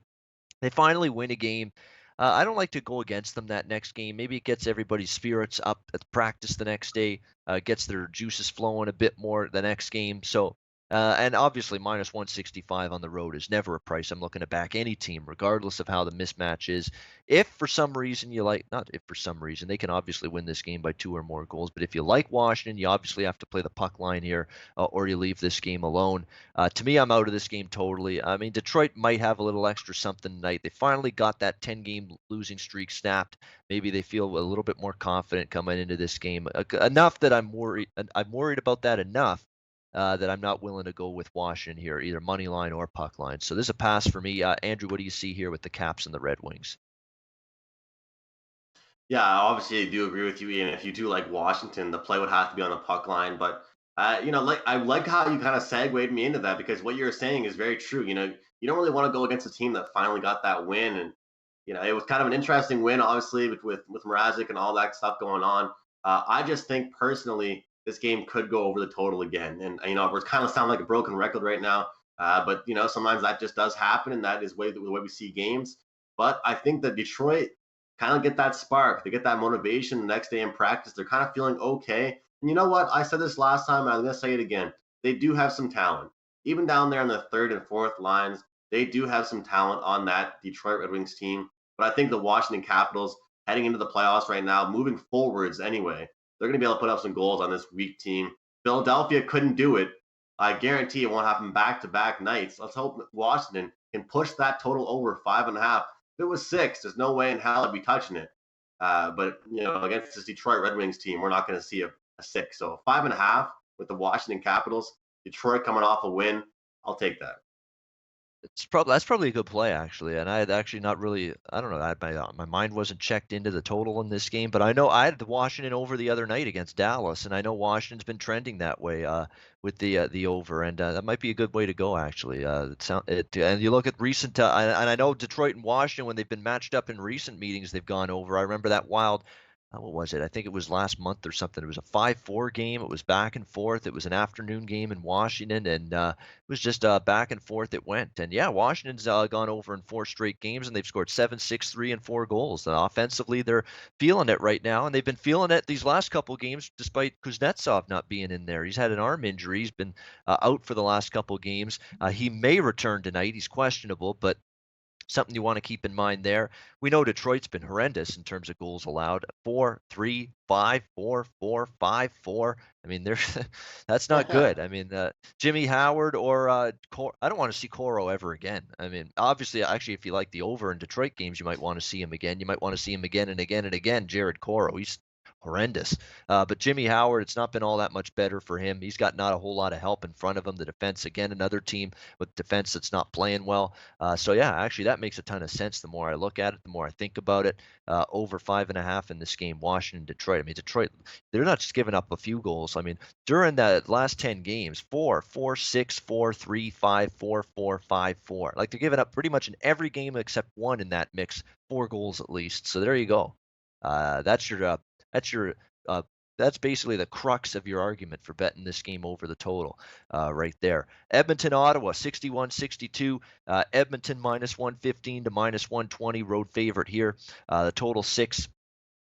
They finally win a game. I don't like to go against them that next game. Maybe it gets everybody's spirits up at practice the next day, gets their juices flowing a bit more the next game. So, and obviously minus 165 on the road is never a price I'm looking to back any team, regardless of how the mismatch is. If for some reason not if for some reason, they can obviously win this game by 2 or more goals. But if you like Washington, you obviously have to play the puck line here, or you leave this game alone. To me, I'm out of this game totally. I mean, Detroit might have a little extra something tonight. They finally got that 10-game losing streak snapped. Maybe they feel a little bit more confident coming into this game. Enough that I'm worried. I'm worried about that enough that I'm not willing to go with Washington here, either money line or puck line. So this is a pass for me. Andrew, what do you see here with the Caps and the Red Wings? Yeah, obviously I do agree with you, Ian. If you do like Washington, the play would have to be on the puck line. But I like how you kind of segued me into that, because what you're saying is very true. You don't really want to go against a team that finally got that win, and It was kind of an interesting win, obviously, with Mrazek and all that stuff going on. I just think personally, this game could go over the total again, and we're kind of sound like a broken record right now. But sometimes that just does happen, and that is the way we see games. But I think that Detroit kind of get that spark, they get that motivation the next day in practice. They're kind of feeling okay. And you know what? I said this last time, and I'm gonna say it again. They do have some talent, even down there on the third and fourth lines. They do have some talent on that Detroit Red Wings team. But I think the Washington Capitals heading into the playoffs right now, moving forwards anyway, they're going to be able to put up some goals on this weak team. Philadelphia couldn't do it. I guarantee it won't happen back-to-back nights. Let's hope Washington can push that total over 5.5. If it was 6, there's no way in hell I'd be touching it. But against this Detroit Red Wings team, we're not going to see a 6. So 5.5 with the Washington Capitals. Detroit coming off a win. I'll take that. That's probably a good play actually, and I had actually not really I don't know my mind wasn't checked into the total in this game, but I know I had the Washington over the other night against Dallas, and I know Washington's been trending that way with the over, and that might be a good way to go actually. And you look at recent and I know Detroit and Washington when they've been matched up in recent meetings they've gone over. I remember that wild. What was it? I think it was last month or something. It was a 5-4 game. It was back and forth. It was an afternoon game in Washington, and it was just back and forth it went. And yeah, Washington's gone over in 4 straight games, and they've scored 7, 6, 3, and 4 goals. And offensively, they're feeling it right now, and they've been feeling it these last couple games, despite Kuznetsov not being in there. He's had an arm injury. He's been out for the last couple games. He may return tonight. He's questionable, but something you want to keep in mind there. We know Detroit's been horrendous in terms of goals allowed. 4, 3, 5, 4, 4, 5, 4. I mean, they're that's not good. I mean, Jimmy Howard or I don't want to see Coro ever again. I mean, obviously, actually, if you like the over in Detroit games, you might want to see him again. You might want to see him again and again and again. Jared Coro, he's horrendous. But Jimmy Howard, it's not been all that much better for him. He's got not a whole lot of help in front of him. The defense, again, another team with defense that's not playing well. So yeah, actually, that makes a ton of sense. The more I look at it, the more I think about it. Over 5.5 in this game, Washington, Detroit. I mean, Detroit, they're not just giving up a few goals. I mean, during the last 10 games, 4, 4, 6, 4, 3, 5, 4, 4, 5, 4. Like they're giving up pretty much in every game except one in that mix, 4 goals at least. So there you go. That's your that's your uh, that's basically the crux of your argument for betting this game over the total right there. Edmonton, Ottawa, 61-62. Edmonton minus 115 to minus 120, road favorite here. The total 6.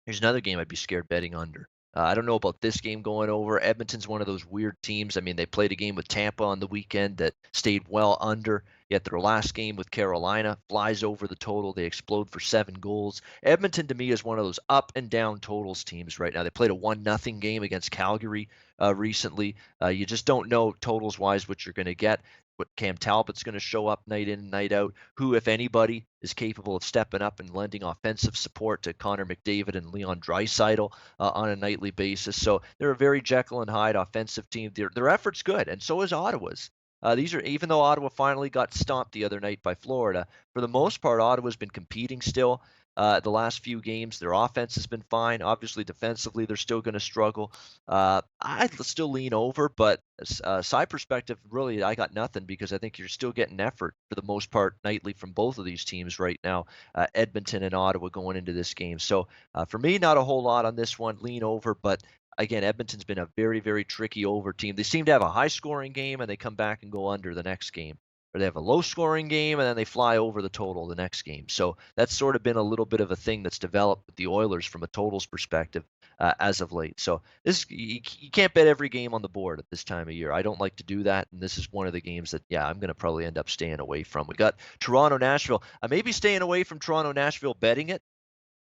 Here's another game I'd be scared betting under. I don't know about this game going over. Edmonton's one of those weird teams. I mean, they played a game with Tampa on the weekend that stayed well under. Yet their last game with Carolina flies over the total. They explode for 7 goals. Edmonton, to me, is one of those up and down totals teams right now. They played a 1-0 game against Calgary recently. You just don't know totals-wise what you're going to get. What Cam Talbot's going to show up night in and night out. Who, if anybody, is capable of stepping up and lending offensive support to Connor McDavid and Leon Draisaitl on a nightly basis. So they're a very Jekyll and Hyde offensive team. Their effort's good, and so is Ottawa's. These are even though Ottawa finally got stomped the other night by Florida. For the most part, Ottawa's been competing still. The last few games, their offense has been fine. Obviously, defensively, they're still going to struggle. I'd still lean over, but side perspective, really, I got nothing because I think you're still getting effort for the most part nightly from both of these teams right now, Edmonton and Ottawa going into this game. So for me, not a whole lot on this one. Lean over, but again, Edmonton's been a very, very tricky over team. They seem to have a high-scoring game, and they come back and go under the next game. Or they have a low-scoring game, and then they fly over the total the next game. So that's sort of been a little bit of a thing that's developed with the Oilers from a totals perspective as of late. So this you can't bet every game on the board at this time of year. I don't like to do that, and this is one of the games that, yeah, I'm going to probably end up staying away from. We got Toronto-Nashville. I may be staying away from Toronto-Nashville betting it.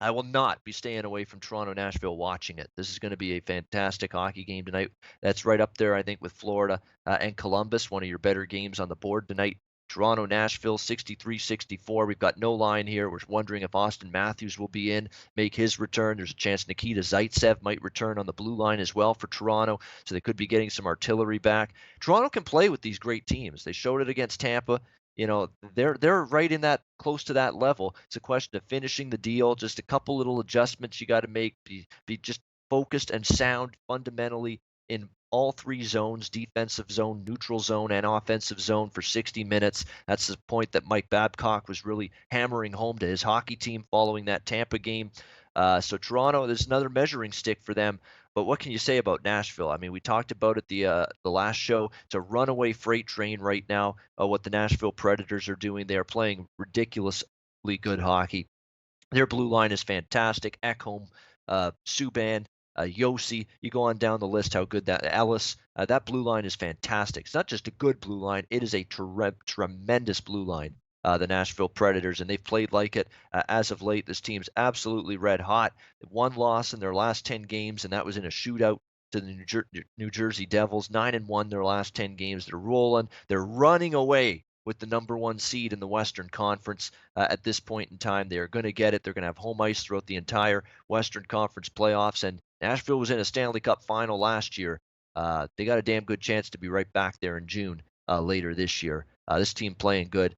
I will not be staying away from Toronto-Nashville watching it. This is going to be a fantastic hockey game tonight. That's right up there, I think, with Florida and Columbus, one of your better games on the board tonight. Toronto-Nashville, 63-64. We've got no line here. We're wondering if Austin Matthews will be in, make his return. There's a chance Nikita Zaitsev might return on the blue line as well for Toronto, so they could be getting some artillery back. Toronto can play with these great teams. They showed it against Tampa. They're right in that close to that level. It's a question of finishing the deal, just a couple little adjustments you got to make, be just focused and sound fundamentally in all three zones, defensive zone, neutral zone, and offensive zone for 60 minutes. That's the point that Mike Babcock was really hammering home to his hockey team following that Tampa game. So Toronto, there's another measuring stick for them. But what can you say about Nashville? I mean, we talked about it the last show. It's a runaway freight train right now. What the Nashville Predators are doing, they are playing ridiculously good hockey. Their blue line is fantastic. Ekholm, Subban, Yossi. You go on down the list how good that Ellis. That blue line is fantastic. It's not just a good blue line. It is a tremendous blue line. The Nashville Predators, and they've played like it as of late. This team's absolutely red hot. One loss in their last 10 games, and that was in a shootout to the New Jersey Devils. 9-1 their last 10 games. They're rolling. They're running away with the number one seed in the Western Conference at this point in time. They are going to get it. They're going to have home ice throughout the entire Western Conference playoffs. And Nashville was in a Stanley Cup final last year. They got a damn good chance to be right back there in June later this year. This team playing good.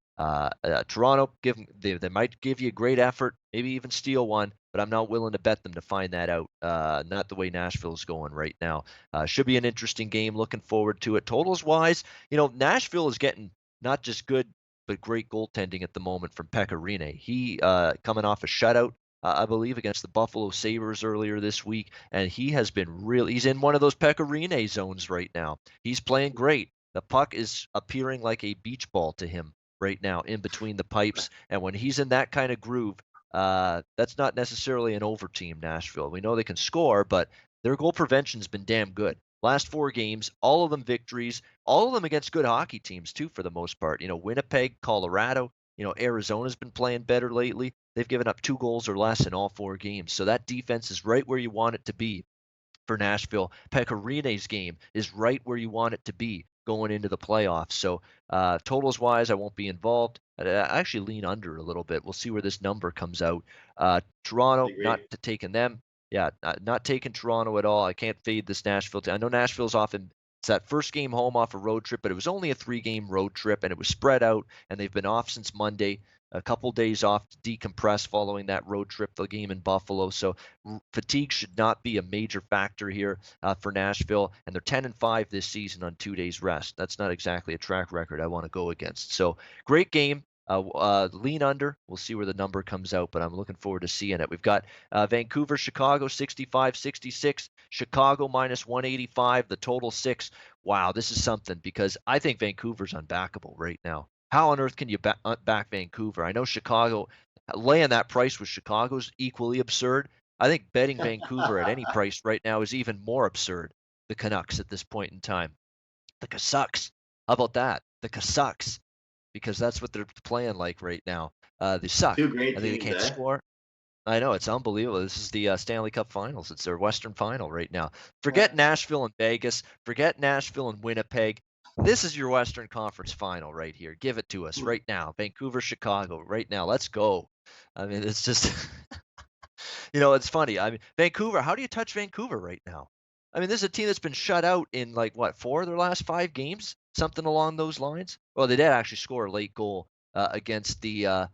Toronto, they might give you a great effort, maybe even steal one, but I'm not willing to bet them to find that out. Not the way Nashville's going right now. Should be an interesting game. Looking forward to it. Totals wise, Nashville is getting not just good, but great goaltending at the moment from Pekka Rinne. He coming off a shutout, I believe, against the Buffalo Sabres earlier this week, and he has been he's in one of those Pekka Rinne zones right now. He's playing great. The puck is appearing like a beach ball to him right now in between the pipes, and when he's in that kind of groove, that's not necessarily an over team, Nashville. We know they can score, but their goal prevention's been damn good. Last 4 games, all of them victories, all of them against good hockey teams too, for the most part. Winnipeg, Colorado, Arizona's been playing better lately. They've given up 2 goals or less in all 4 games. So that defense is right where you want it to be for Nashville. Pekka Rinne's game is right where you want it to be going into the playoffs. So totals wise, I won't be involved. I actually lean under a little bit. We'll see where this number comes out. Toronto, not taking them. Yeah, not taking Toronto at all. I can't fade this Nashville team. I know Nashville's it's that first game home off a road trip, but it was only a 3-game road trip, and it was spread out, and they've been off since Monday. A couple days off to decompress following that road trip, the game in Buffalo. So fatigue should not be a major factor here for Nashville, and they're 10-5 this season on 2 days rest. That's not exactly a track record I want to go against. So great game. Lean under. We'll see where the number comes out, but I'm looking forward to seeing it. We've got Vancouver, Chicago, 65-66. Chicago minus 185. The total 6. Wow, this is something because I think Vancouver's unbackable right now. How on earth can you back Vancouver? I know Chicago, laying that price with Chicago is equally absurd. I think betting Vancouver at any price right now is even more absurd. The Canucks at this point in time. The Canucks. How about that? The Canucks. Because that's what they're playing like right now. They suck. 2 great I think they can't score. I know, it's unbelievable. This is the Stanley Cup Finals. It's their Western Final right now. Forget Nashville and Vegas. Forget Nashville and Winnipeg. This is your Western Conference Final right here. Give it to us right now. Vancouver, Chicago, right now. Let's go. I mean, it's just, it's funny. I mean, Vancouver, how do you touch Vancouver right now? I mean, this is a team that's been shut out in 4 of their last 5 games? Something along those lines. Well, they did actually score a late goal against the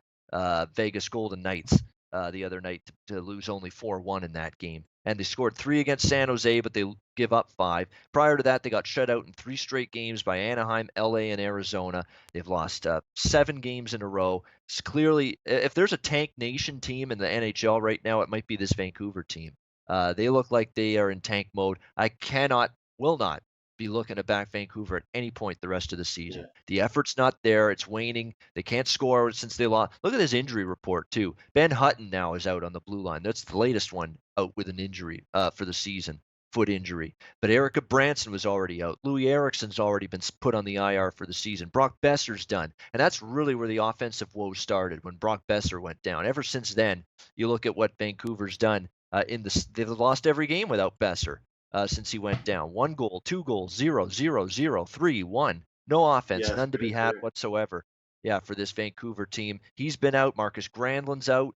Vegas Golden Knights the other night to lose only 4-1 in that game. And they scored 3 against San Jose, but they give up 5. Prior to that, they got shut out in 3 straight games by Anaheim, LA, and Arizona. They've lost 7 games in a row. It's clearly, if there's a tank nation team in the NHL right now, it might be this Vancouver team. They look like they are in tank mode. I will not be looking to back Vancouver at any point the rest of the season. Yeah. The effort's not there. It's waning. They can't score since they lost. Look at his injury report, too. Ben Hutton now is out on the blue line. That's the latest one out with an injury for the season, foot injury. But Erica Branson was already out. Louis Eriksson's already been put on the IR for the season. Brock Besser's done. And that's really where the offensive woes started, when Brock Besser went down. Ever since then, you look at what Vancouver's done. They've lost every game without Besser. Since he went down. 1 goal, 2 goals, 0, 0, 0, 3, 1. No offense, none to be had whatsoever. Yeah, for this Vancouver team. He's been out. Marcus Granlund's out.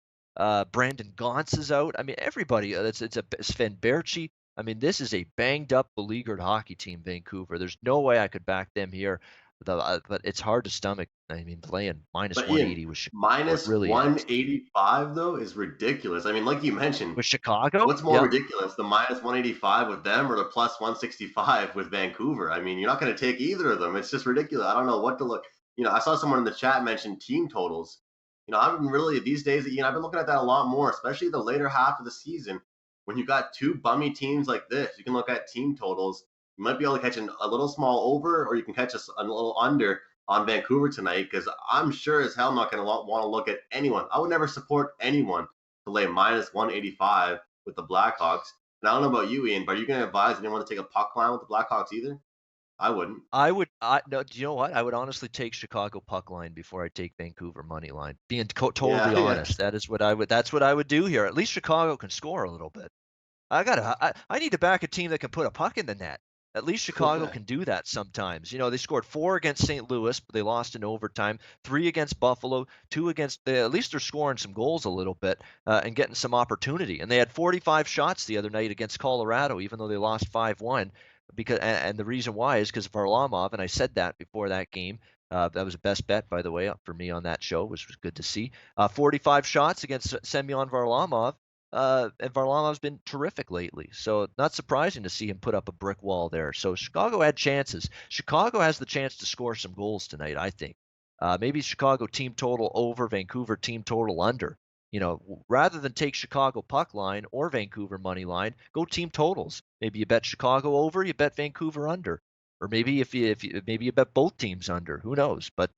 Brandon Gauntz is out. I mean, everybody. It's Sven Berchi. I mean, this is a banged up, beleaguered hockey team, Vancouver. There's no way I could back them here. But it's hard to stomach. I mean, playing minus But Ian, 180 with Chicago, it minus really is. 185 though is ridiculous. I mean, like you mentioned, With Chicago? what's more Yep. ridiculous, the minus 185 with them or the plus 165 with Vancouver? I mean, you're not going to take either of them. It's just ridiculous. I don't know what to look. I saw someone in the chat mention team totals. I've been really these days, I've been looking at that a lot more, especially the later half of the season. When you got two bummy teams like this, you can look at team totals. You might be able to catch a little small over, or you can catch a little under on Vancouver tonight, because I'm sure as hell not going to want to look at anyone. I would never support anyone to lay minus 185 with the Blackhawks. And I don't know about you, Ian, but are you going to advise anyone to take a puck line with the Blackhawks either? I wouldn't. No, do you know what? I would honestly take Chicago puck line before I take Vancouver money line. Being totally Yeah, yeah. honest, that's what I would do here. At least Chicago can score a little bit. I need to back a team that can put a puck in the net. At least Chicago can do that sometimes. They scored 4 against St. Louis, but they lost in overtime. 3 against Buffalo, 2 against. At least they're scoring some goals a little bit and getting some opportunity. And they had 45 shots the other night against Colorado, even though they lost 5-1. And the reason why is because of Varlamov, and I said that before that game. That was the best bet, by the way, for me on that show, which was good to see. 45 shots against Semyon Varlamov. And Varlamov's been terrific lately, so not surprising to see him put up a brick wall there. So Chicago had chances. Chicago has the chance to score some goals tonight, I think. Maybe Chicago team total over, Vancouver team total under. Rather than take Chicago puck line or Vancouver money line, go team totals. Maybe you bet Chicago over, you bet Vancouver under, or maybe maybe you bet both teams under. Who knows? But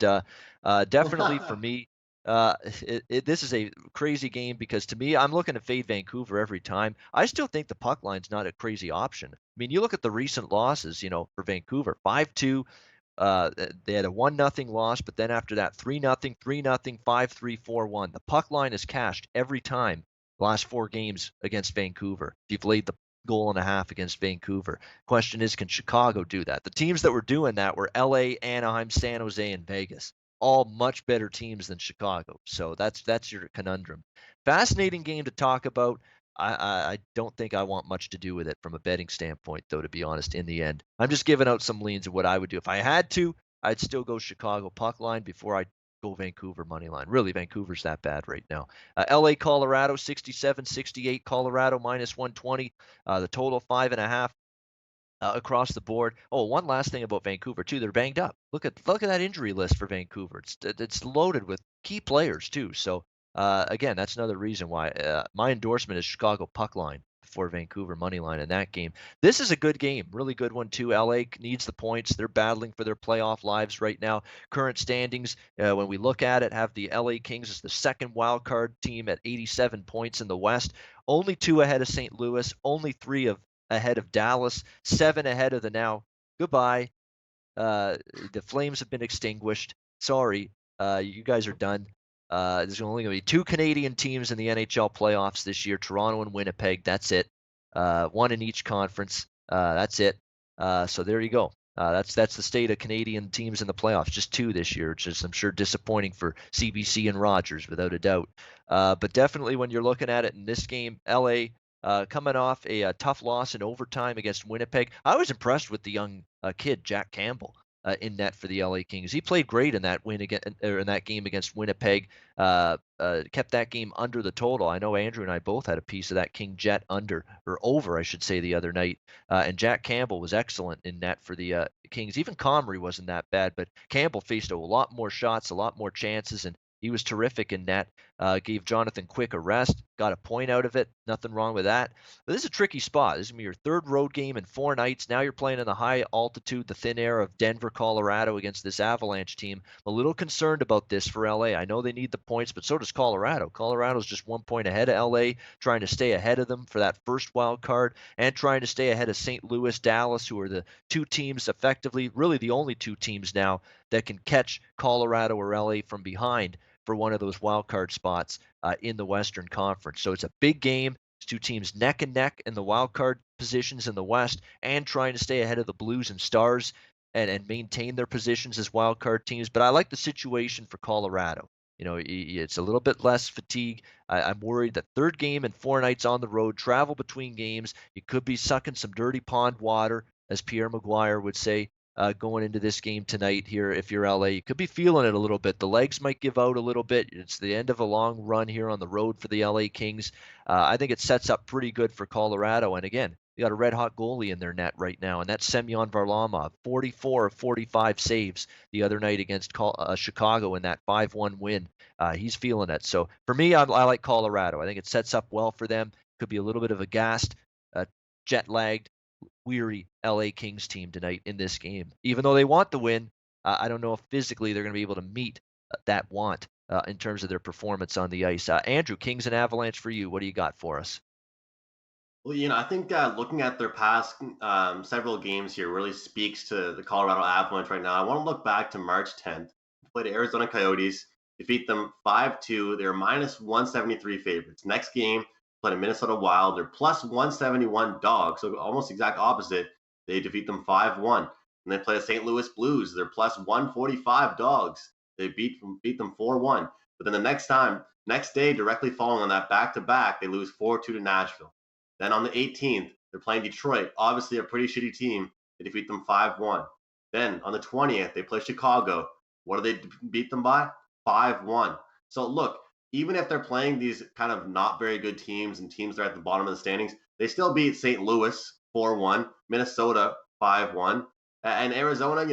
definitely for me, this is a crazy game because to me, I'm looking to fade Vancouver every time. I still think the puck line's not a crazy option. I mean, you look at the recent losses, for Vancouver, 5-2. They had a 1-0 loss, but then after that, 3-0, 3-0, 5-3, 4-1. The puck line is cashed every time the last 4 games against Vancouver. If you've laid the goal and a half against Vancouver. Question is, can Chicago do that? The teams that were doing that were LA, Anaheim, San Jose, and Vegas. All much better teams than Chicago. So that's your conundrum. Fascinating game to talk about. I don't think I want much to do with it from a betting standpoint, though, to be honest, in the end. I'm just giving out some leans of what I would do. If I had to, I'd still go Chicago puck line before I go Vancouver money line. Really, Vancouver's that bad right now. LA, Colorado, 67-68. Colorado minus 120. The total 5.5. Across the board. Oh, one last thing about Vancouver too. They're banged up. Look at that injury list for Vancouver. It's loaded with key players too. So again, that's another reason why my endorsement is Chicago puck line for Vancouver money line in that game. This is a good game, really good one too. LA needs the points. They're battling for their playoff lives right now. Current standings, when we look at it, have the LA Kings as the second wild card team at 87 points in the West, only 2 ahead of St. Louis, only 3 ahead of Dallas, 7 ahead of the now. Goodbye. The Flames have been extinguished. Sorry, you guys are done. There's only going to be 2 Canadian teams in the NHL playoffs this year: Toronto and Winnipeg. That's it. 1 in each conference. That's it. So there you go. That's the state of Canadian teams in the playoffs. Just 2 this year, which is, I'm sure, disappointing for CBC and Rogers, without a doubt. But definitely, when you're looking at it in this game, LA coming off a tough loss in overtime against Winnipeg. I was impressed with the young kid, Jack Campbell, in net for the LA Kings. He played great in that in that game against Winnipeg. Kept that game under the total. I know Andrew and I both had a piece of that King Jet under, or over, I should say, the other night. And Jack Campbell was excellent in net for the Kings. Even Comrie wasn't that bad, but Campbell faced a lot more shots, a lot more chances, and he was terrific in net. Gave Jonathan Quick a rest, got a point out of it. Nothing wrong with that. But this is a tricky spot. This is going to be your 3rd road game in 4 nights. Now you're playing in the high altitude, the thin air of Denver, Colorado against this Avalanche team. I'm a little concerned about this for LA. I know they need the points, but so does Colorado. Colorado's just 1 point ahead of LA, trying to stay ahead of them for that first wild card, and trying to stay ahead of St. Louis, Dallas, who are the 2 teams, effectively, really the only 2 teams now that can catch Colorado or LA from behind for one of those wild card spots in the Western Conference. So it's a big game. It's 2 teams neck and neck in the wild card positions in the West, and trying to stay ahead of the Blues and Stars and maintain their positions as wild card teams. But I like the situation for Colorado. It's a little bit less fatigue. I'm worried that 3rd game and 4 nights on the road, travel between games, you could be sucking some dirty pond water, as Pierre Maguire would say. going into this game tonight here. If you're LA, you could be feeling it a little bit. The legs might give out a little bit. It's the end of a long run here on the road for the LA Kings. I think it sets up pretty good for Colorado. And again, you got a red hot goalie in their net right now, and that's Semyon Varlamov, 44 of 45 saves the other night against Chicago in that 5-1 win. He's feeling it. So for me, I like Colorado. I think it sets up well for them. Could be a little bit of a gassed, jet lagged, weary LA Kings team tonight in this game. Even though they want the win, I don't know if physically they're going to be able to meet that want in terms of their performance on the ice. Andrew, Kings and Avalanche for you. What do you got for us? Well, I think looking at their past several games here really speaks to the Colorado Avalanche right now. I want to look back to March 10th. They played Arizona Coyotes, defeat them 5-2. They're minus 173 favorites. Next game, played a Minnesota Wild. They're plus 171 dogs, so almost exact opposite. They defeat them 5-1. And they play the St. Louis Blues. They're plus 145 dogs. They beat them 4-1. But then next day, directly following on that back-to-back, they lose 4-2 to Nashville. Then on the 18th, they're playing Detroit, obviously a pretty shitty team. They defeat them 5-1. Then on the 20th, they play Chicago. What do they beat them by? 5-1. So look, even if they're playing these kind of not very good teams and teams that are at the bottom of the standings, they still beat St. Louis 4-1, Minnesota 5-1, and Arizona,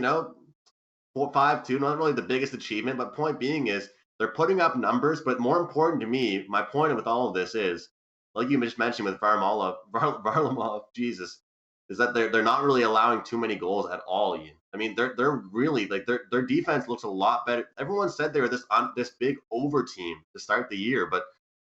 5-2. Not really the biggest achievement, but point being is they're putting up numbers. But more important to me, my point with all of this is, like you just mentioned with Varlamov, Jesus, is that they're not really allowing too many goals at all. Ian. I mean, they're really like their defense looks a lot better. Everyone said they were this big over team to start the year, but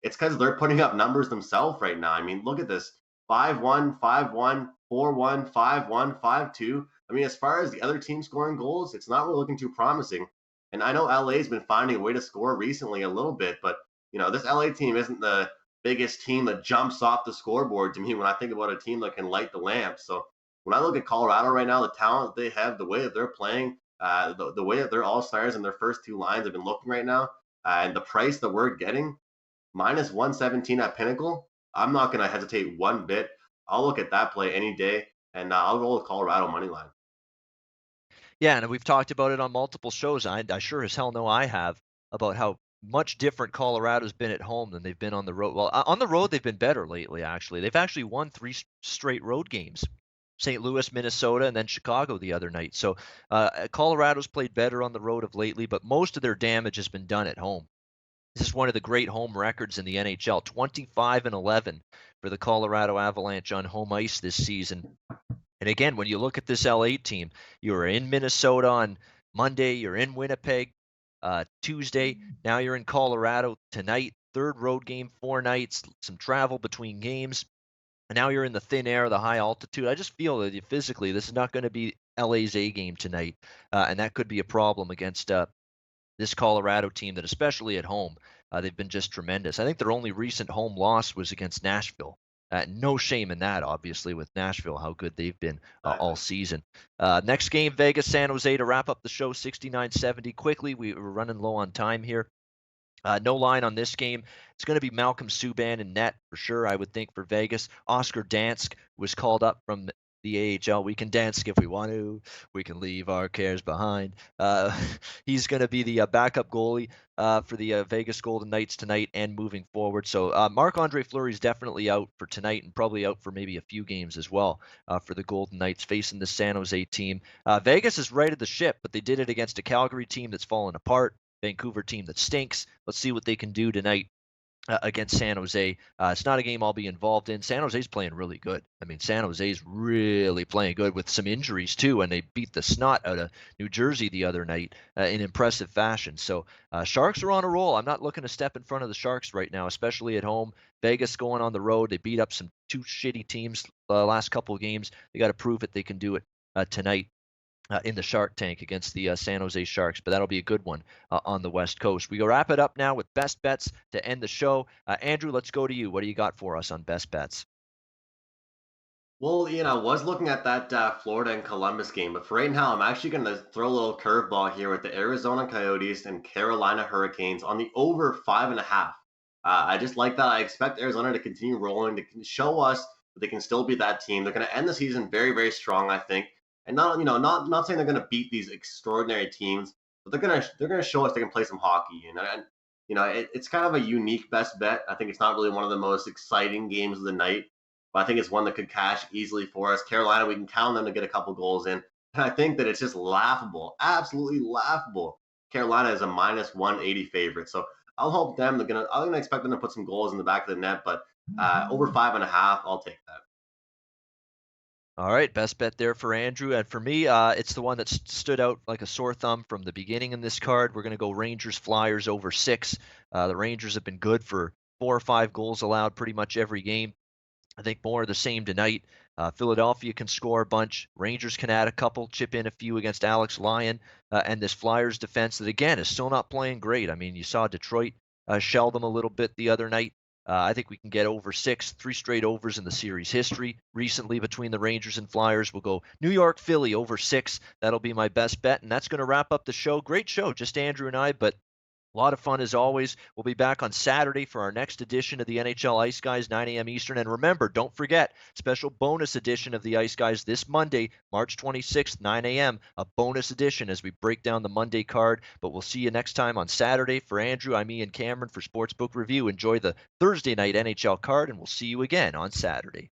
it's because they're putting up numbers themselves right now. I mean, look at this: 5-1, 5-1, 4-1, 5-1, 5-2. I mean, as far as the other team scoring goals, it's not really looking too promising. And I know LA's been finding a way to score recently a little bit, but this LA team isn't the biggest team that jumps off the scoreboard to me when I think about a team that can light the lamp. So when I look at Colorado right now, the talent they have, the way that they're playing, the way that their all stars and their first two lines have been looking right now, and the price that we're getting, minus 117 at Pinnacle, I'm not going to hesitate one bit. I'll look at that play any day, and I'll roll with Colorado money line. Yeah, and we've talked about it on multiple shows. I sure as hell know I have about how much different Colorado's been at home than they've been on the road. Well, on the road they've been better lately. Actually, they've actually won three straight road games. St. Louis, Minnesota, and then Chicago the other night. So Colorado's played better on the road of lately, but most of their damage has been done at home. This is one of the great home records in the NHL, 25-11 for the Colorado Avalanche on home ice this season. And again, when you look at this LA team, you're in Minnesota on Monday, you're in Winnipeg Tuesday, now you're in Colorado tonight, third road game, 4 nights, some travel between games, and now you're in the thin air, the high altitude. I just feel that physically this is not going to be LA's A game tonight, and that could be a problem against this Colorado team that, especially at home, they've been just tremendous. I think their only recent home loss was against Nashville. No shame in that, obviously, with Nashville, how good they've been all season. Next game, Vegas, San Jose to wrap up the show, 69-70. Quickly, we're running low on time here. No line on this game. It's going to be Malcolm Subban in net for sure, I would think, for Vegas. Oscar Dansk was called up from the AHL. We can dance if we want to. We can leave our cares behind. He's going to be the backup goalie for the Vegas Golden Knights tonight and moving forward. So Marc-Andre Fleury is definitely out for tonight and probably out for maybe a few games as well for the Golden Knights facing the San Jose team. Vegas has righted the ship, but they did it against a Calgary team that's fallen apart. Vancouver team that stinks. Let's see what they can do tonight against San Jose. It's not a game I'll be involved in. San Jose's playing really good. I mean, San Jose's really playing good with some injuries too, and they beat the snot out of New Jersey the other night in impressive fashion. So Sharks are on a roll. I'm not looking to step in front of the Sharks right now, especially at home. Vegas going on the road. They beat up some two shitty teams last couple of games. They got to prove it they can do it tonight. In the Shark Tank against the San Jose Sharks, but that'll be a good one on the West Coast. We go wrap it up now with best bets to end the show. Andrew, let's go to you. What do you got for us on best bets? Well, I was looking at that Florida and Columbus game, but for right now, I'm actually going to throw a little curveball here with the Arizona Coyotes and Carolina Hurricanes on the over 5.5. I just like that. I expect Arizona to continue rolling, to show us that they can still be that team. They're going to end the season very, very strong, I think. and not saying they're going to beat these extraordinary teams, but they're gonna show us they can play some hockey. And it's kind of a unique best bet. I think it's not really one of the most exciting games of the night, but I think it's one that could cash easily for us. Carolina, we can count on them to get a couple goals in, and I think that it's just laughable, absolutely laughable. Carolina is a minus 180 favorite, so I'll hope them. I'm gonna expect them to put some goals in the back of the net, but over 5.5, I'll take that. All right, best bet there for Andrew. And for me, it's the one that stood out like a sore thumb from the beginning in this card. We're going to go Rangers Flyers over 6. The Rangers have been good for 4 or 5 goals allowed pretty much every game. I think more of the same tonight. Philadelphia can score a bunch. Rangers can add a couple, chip in a few against Alex Lyon. And this Flyers defense that, again, is still not playing great. I mean, you saw Detroit shell them a little bit the other night. I think we can get over 6, 3 straight overs in the series history recently between the Rangers and Flyers. We'll go New York, Philly over 6. That'll be my best bet. And that's going to wrap up the show. Great show, just Andrew and I, but a lot of fun as always. We'll be back on Saturday for our next edition of the NHL Ice Guys, 9 a.m. Eastern. And remember, don't forget, special bonus edition of the Ice Guys this Monday, March 26th, 9 a.m. A bonus edition as we break down the Monday card. But we'll see you next time on Saturday. For Andrew, I'm Ian Cameron for Sportsbook Review. Enjoy the Thursday night NHL card, and we'll see you again on Saturday.